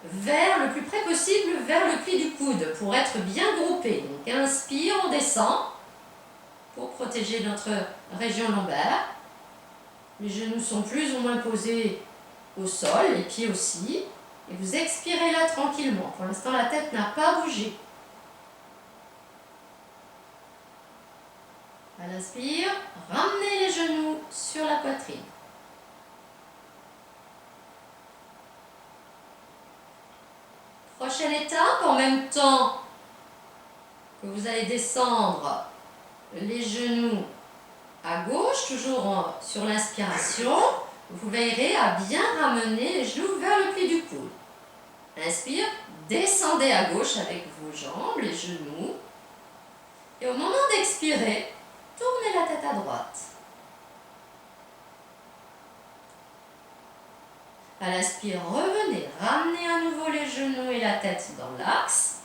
vers le plus près possible vers le pli du coude pour être bien groupé. Donc inspire, on descend pour protéger notre région lombaire. Les genoux sont plus ou moins posés au sol, les pieds aussi. Et vous expirez là tranquillement. Pour l'instant, la tête n'a pas bougé. À l'inspire, ramenez les genoux sur la poitrine. Prochaine étape, en même temps que vous allez descendre les genoux à gauche, toujours sur l'inspiration, vous veillerez à bien ramener les genoux vers le pli du coude. Inspire, descendez à gauche avec vos jambes, les genoux. Et au moment d'expirer, tournez la tête à droite. À l'inspire, revenez, ramenez à nouveau les genoux et la tête dans l'axe.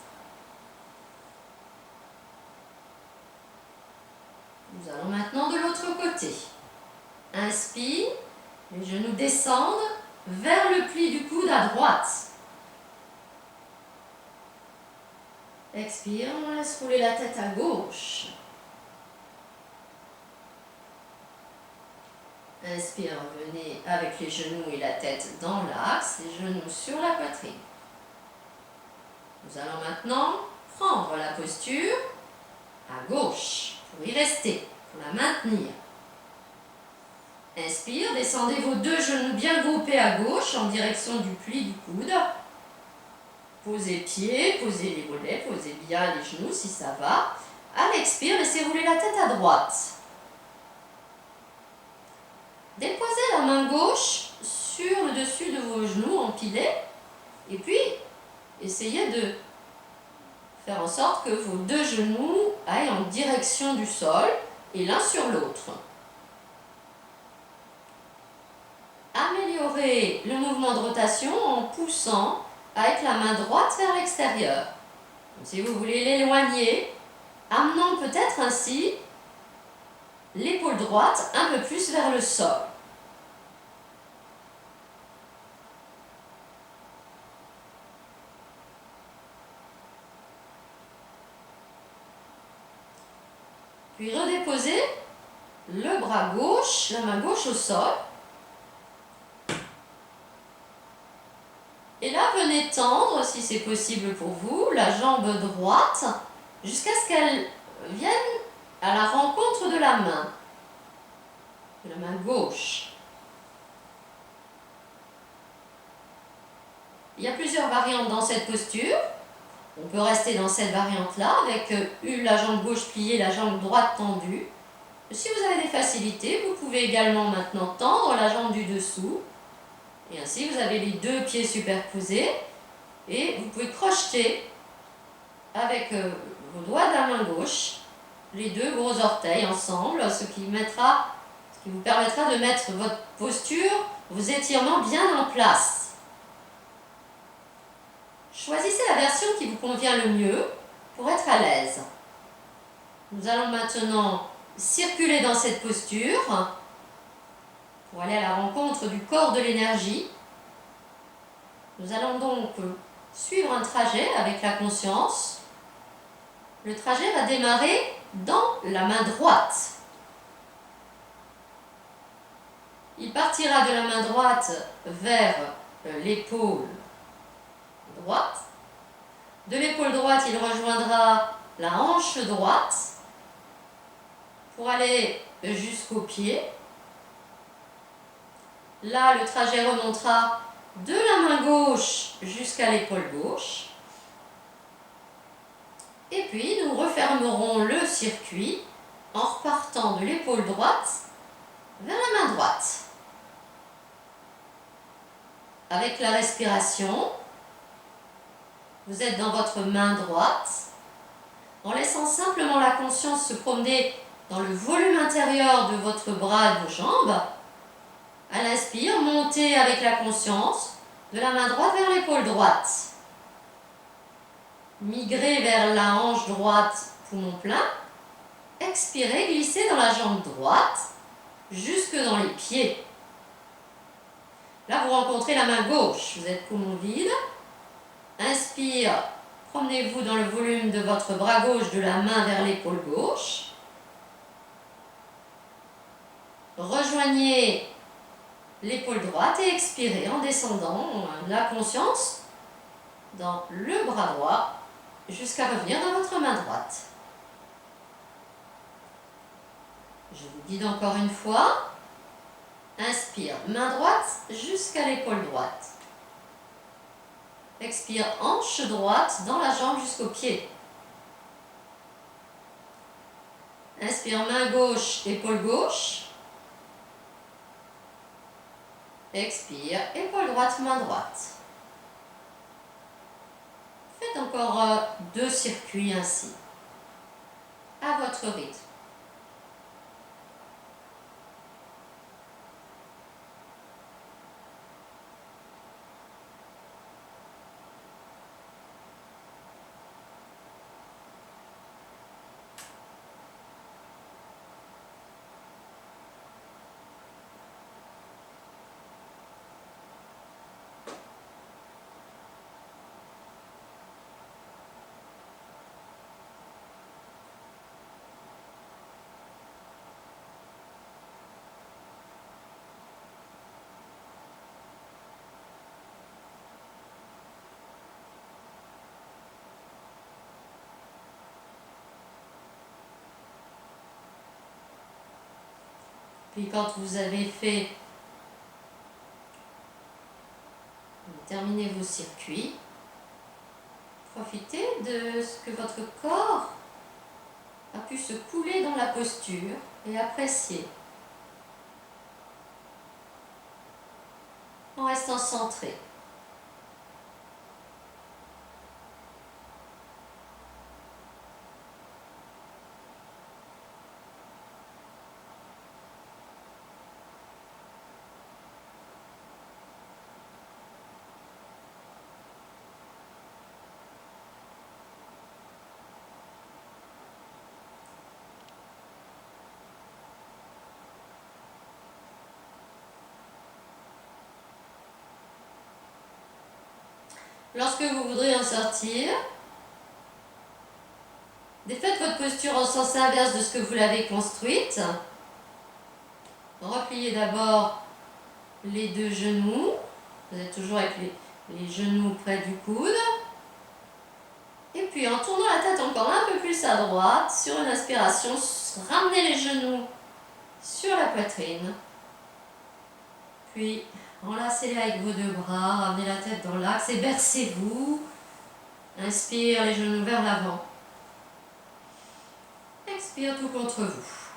Nous allons maintenant de l'autre côté. Inspire, les genoux descendent vers le pli du coude à droite. Expire, on laisse rouler la tête à gauche. Inspire, venez avec les genoux et la tête dans l'axe, les genoux sur la poitrine. Nous allons maintenant prendre la posture à gauche pour y rester, pour la maintenir. Inspire, descendez vos deux genoux bien groupés à gauche en direction du pli du coude. Posez pieds, posez les mollets, posez bien les genoux si ça va. À l'expire, laissez rouler la tête à droite. Déposez la main gauche sur le dessus de vos genoux empilés et puis essayez de faire en sorte que vos deux genoux aillent en direction du sol et l'un sur l'autre. Améliorez le mouvement de rotation en poussant avec la main droite vers l'extérieur. Si vous voulez l'éloigner, amenant peut-être ainsi l'épaule droite un peu plus vers le sol. Puis redéposez le bras gauche, la main gauche au sol. Et là, venez tendre, si c'est possible pour vous, la jambe droite jusqu'à ce qu'elle vienne à la rencontre de la main gauche. Il y a plusieurs variantes dans cette posture. On peut rester dans cette variante-là avec la jambe gauche pliée, la jambe droite tendue. Si vous avez des facilités, vous pouvez également maintenant tendre la jambe du dessous. Et ainsi, vous avez les deux pieds superposés. Et vous pouvez crocheter avec vos doigts de la main gauche les deux gros orteils ensemble, ce qui vous permettra de mettre votre posture, vos étirements bien en place. Choisissez la version qui vous convient le mieux pour être à l'aise. Nous allons maintenant circuler dans cette posture pour aller à la rencontre du corps de l'énergie. Nous allons donc suivre un trajet avec la conscience. Le trajet va démarrer dans la main droite. Il partira de la main droite vers l'épaule droite. De l'épaule droite, il rejoindra la hanche droite pour aller jusqu'au pied. Là, le trajet remontera de la main gauche jusqu'à l'épaule gauche. Et puis, nous refermerons le circuit en repartant de l'épaule droite vers la main droite. Avec la respiration, vous êtes dans votre main droite, en laissant simplement la conscience se promener dans le volume intérieur de votre bras et de vos jambes. À l'inspire, montez avec la conscience de la main droite vers l'épaule droite. Migrez vers la hanche droite, poumon plein. Expirez, glissez dans la jambe droite, jusque dans les pieds. Là, vous rencontrez la main gauche, vous êtes poumon vide. Inspire, promenez-vous dans le volume de votre bras gauche de la main vers l'épaule gauche. Rejoignez l'épaule droite et expirez en descendant la conscience dans le bras droit jusqu'à revenir dans votre main droite. Je vous guide encore une fois. Inspire, main droite jusqu'à l'épaule droite. Expire, hanche droite dans la jambe jusqu'au pied. Inspire, main gauche, épaule gauche. Expire, épaule droite, main droite. Faites encore 2 circuits ainsi, à votre rythme. Puis quand vous avez fait, terminé vos circuits, profitez de ce que votre corps a pu se couler dans la posture et apprécier en restant centré. Lorsque vous voudrez en sortir, défaites votre posture en sens inverse de ce que vous l'avez construite. Repliez d'abord les deux genoux. Vous êtes toujours avec les genoux près du coude. Et puis en tournant la tête encore un peu plus à droite, sur une inspiration, ramenez les genoux sur la poitrine. Puis enlacez-les avec vos deux bras, ramenez la tête dans l'axe et bercez-vous. Inspire les genoux vers l'avant. Expire tout contre vous.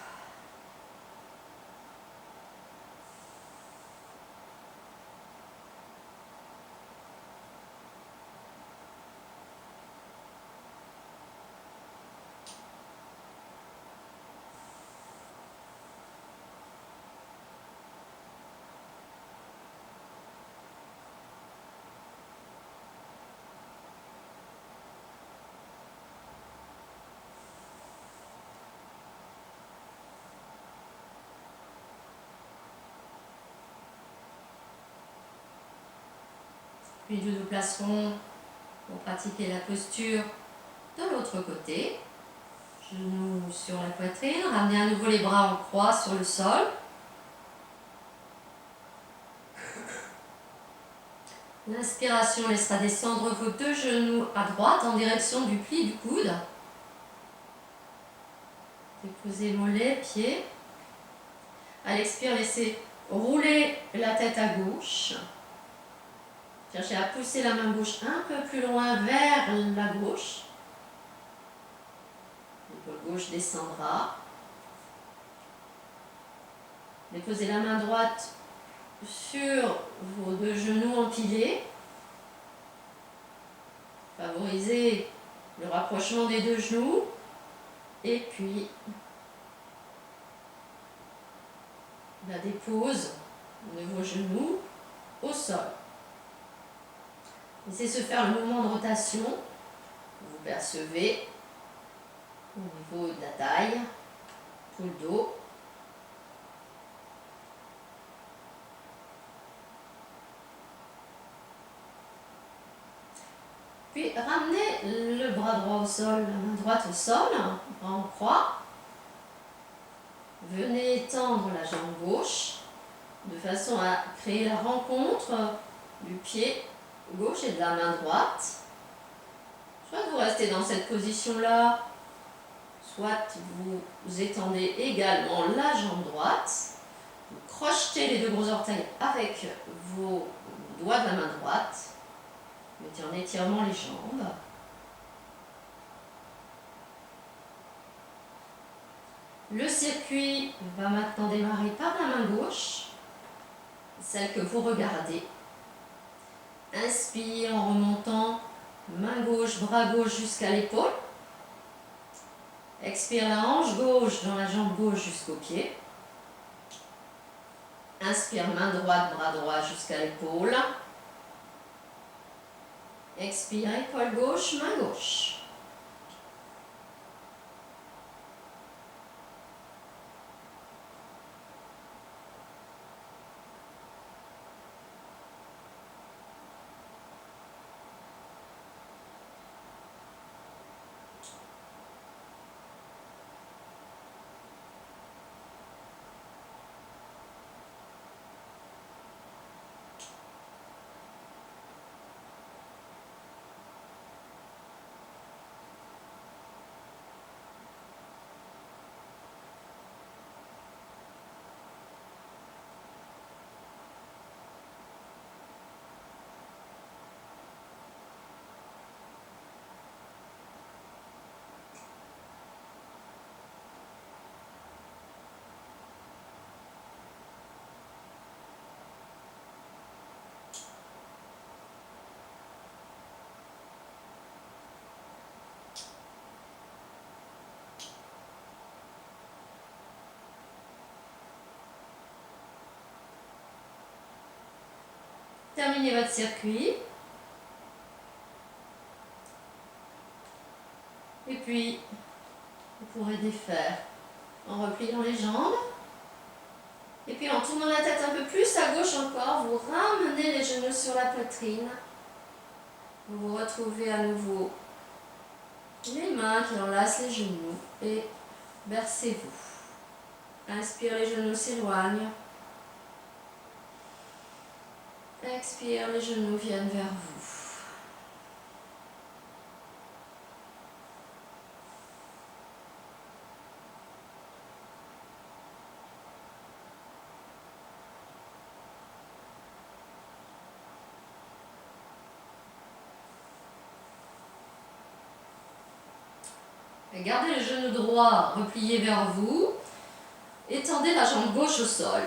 Puis nous nous placerons pour pratiquer la posture de l'autre côté. Genoux sur la poitrine, ramenez à nouveau les bras en croix sur le sol. L'inspiration laissera descendre vos deux genoux à droite en direction du pli du coude. Déposez mollets, pieds. À l'expire, laissez rouler la tête à gauche. Cherchez à pousser la main gauche un peu plus loin vers la gauche. L'épaule gauche descendra. Déposez la main droite sur vos deux genoux empilés. Favorisez le rapprochement des deux genoux. Et puis la dépose de vos genoux au sol. Laissez se faire le mouvement de rotation que vous percevez au niveau de la taille, tout le dos. Puis ramenez le bras droit au sol, la main droite au sol, bras en croix. Venez étendre la jambe gauche de façon à créer la rencontre du pied gauche et de la main droite. Soit vous restez dans cette position-là, soit vous étendez également la jambe droite. Vous crochetez les deux gros orteils avec vos doigts de la main droite. Mettez en étirement les jambes. Le circuit va maintenant démarrer par la main gauche, celle que vous regardez. Inspire en remontant, main gauche, bras gauche jusqu'à l'épaule. Expire la hanche gauche dans la jambe gauche jusqu'au pied. Inspire main droite, bras droit jusqu'à l'épaule. Expire épaule gauche, main gauche. terminer votre circuit. Et puis, vous pourrez défaire en repliant les jambes. Et puis en tournant la tête un peu plus à gauche encore, vous ramenez les genoux sur la poitrine. Vous vous retrouvez à nouveau les mains qui enlacent les genoux et bercez-vous. Inspire, les genoux s'éloignent. Expire, les genoux viennent vers vous. Et gardez le genou droit replié vers vous. Étendez la jambe gauche au sol.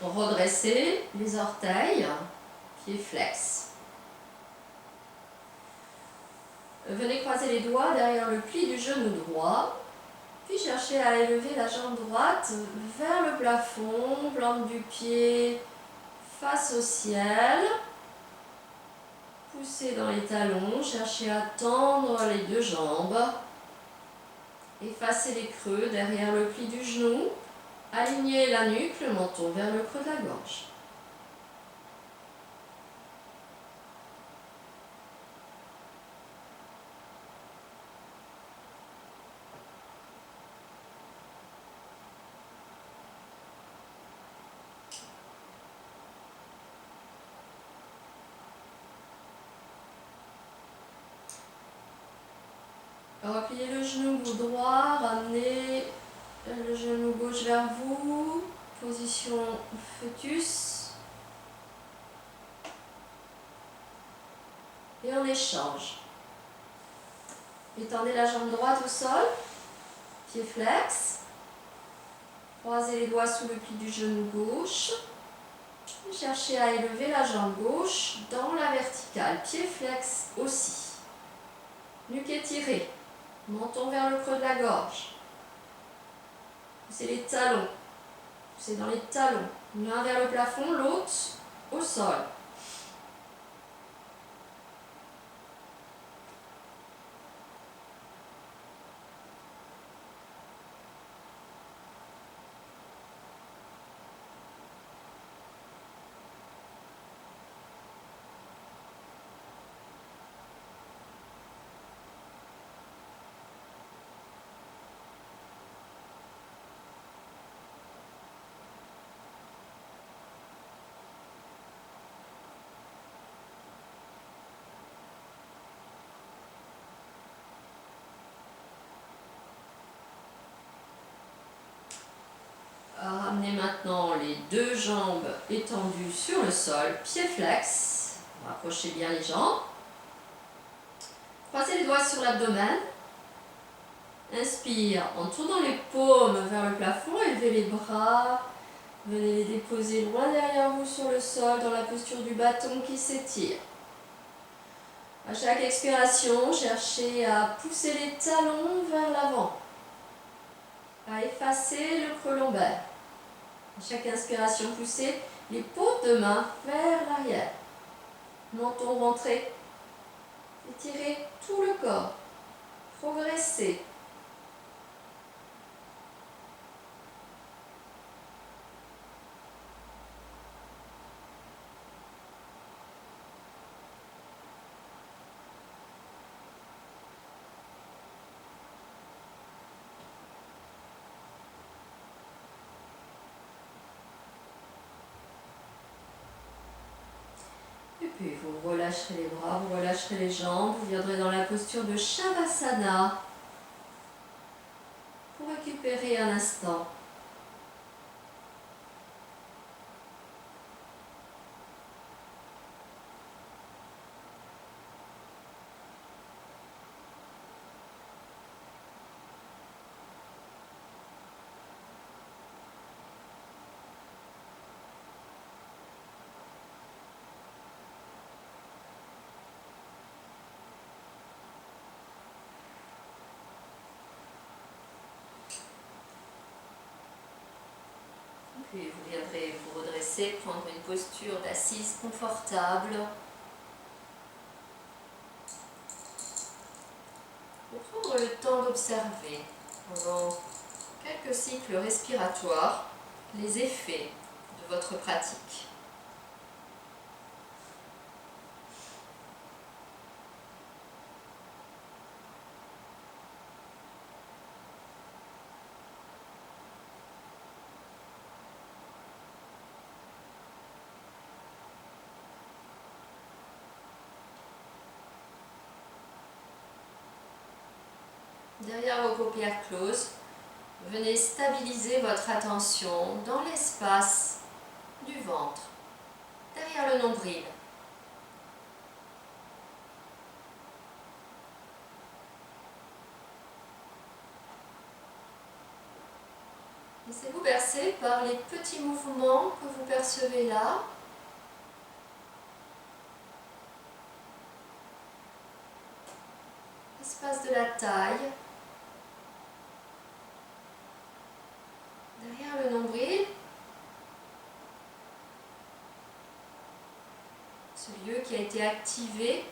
Redressez les orteils, pieds flex. Venez croiser les doigts derrière le pli du genou droit. Puis cherchez à élever la jambe droite vers le plafond, plante du pied face au ciel. Poussez dans les talons, cherchez à tendre les deux jambes. Effacez les creux derrière le pli du genou. Alignez la nuque, le menton vers le creux de la gorge. Repliez le genou droit, ramenez le genou gauche vers vous, position fœtus. Et on échange. Étendez la jambe droite au sol, pied flex. Croisez les doigts sous le pli du genou gauche. Et cherchez à élever la jambe gauche dans la verticale, pied flex aussi. Nuque étirée. Menton vers le creux de la gorge. Poussez les talons. Poussez dans les talons. L'un vers le plafond, l'autre au sol. Ramenez maintenant les deux jambes étendues sur le sol, pieds flex. Rapprochez bien les jambes. Croisez les doigts sur l'abdomen. Inspire en tournant les paumes vers le plafond, élevez les bras. Venez les déposer loin derrière vous sur le sol dans la posture du bâton qui s'étire. À chaque expiration, cherchez à pousser les talons vers l'avant, à effacer le creux lombaire. À chaque inspiration, poussez les paumes de main vers l'arrière. Menton rentré. Étirez tout le corps. Progressez. Et puis vous relâcherez les bras, vous relâcherez les jambes, vous viendrez dans la posture de Shavasana pour récupérer un instant. Puis vous viendrez vous redresser, prendre une posture d'assise confortable. Pour prendre le temps d'observer pendant quelques cycles respiratoires les effets de votre pratique. Derrière vos paupières closes, venez stabiliser votre attention dans l'espace du ventre, derrière le nombril. Laissez-vous bercer par les petits mouvements que vous percevez là. L'espace de la taille. Derrière le nombril. Ce lieu qui a été activé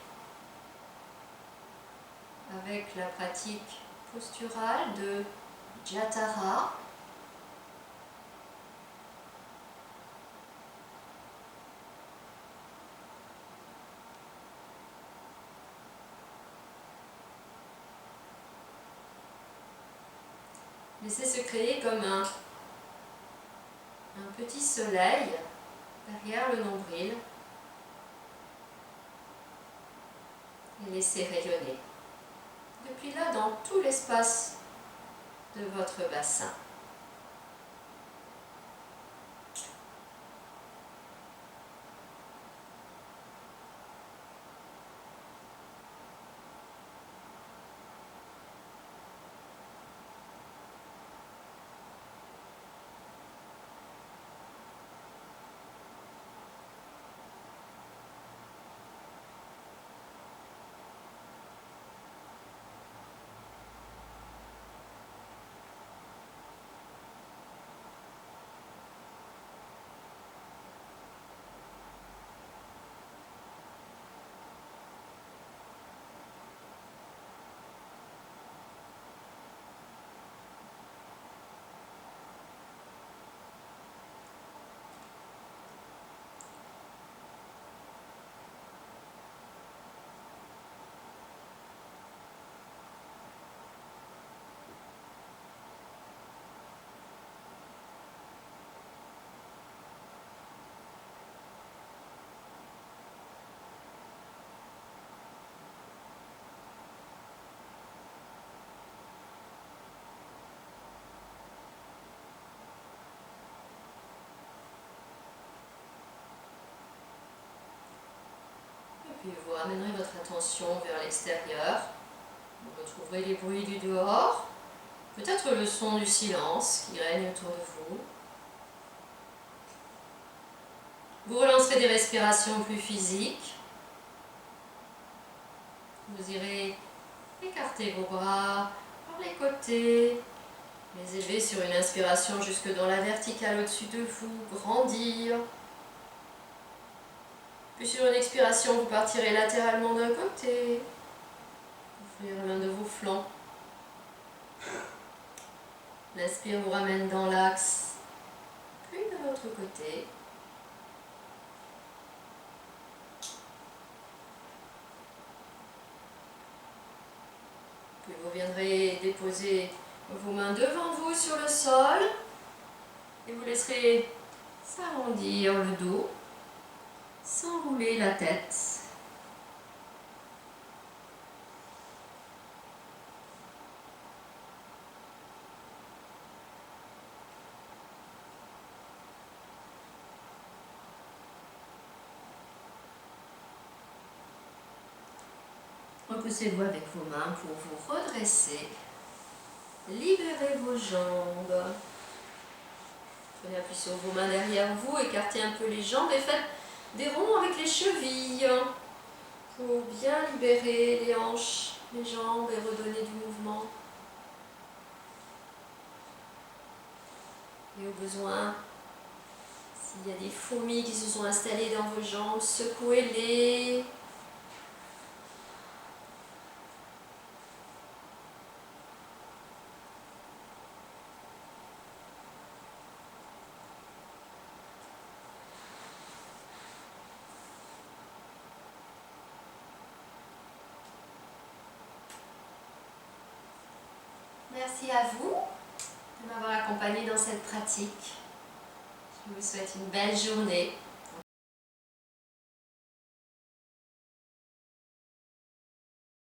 avec la pratique posturale de Jatara. Laissez se créer comme un petit soleil derrière le nombril et laissez rayonner depuis là dans tout l'espace de votre bassin. Puis vous ramènerez votre attention vers l'extérieur. Vous retrouverez les bruits du dehors, peut-être le son du silence qui règne autour de vous. Vous relancerez des respirations plus physiques. Vous irez écarter vos bras par les côtés, les élever sur une inspiration jusque dans la verticale au-dessus de vous, grandir. Puis sur une expiration, vous partirez latéralement d'un côté, ouvrir l'un de vos flancs. L'inspire vous ramène dans l'axe, puis de l'autre côté. Puis vous viendrez déposer vos mains devant vous sur le sol et vous laisserez s'arrondir le dos, s'enrouler la tête. Repoussez-vous avec vos mains pour vous redresser. Libérez vos jambes. Prenez appui sur vos mains derrière vous, écartez un peu les jambes et faites des ronds avec les chevilles pour bien libérer les hanches, les jambes et redonner du mouvement. Et au besoin, S'il y a des fourmis qui se sont installées dans vos jambes, secouez-les. Merci à vous de m'avoir accompagné dans cette pratique. Je vous souhaite une belle journée.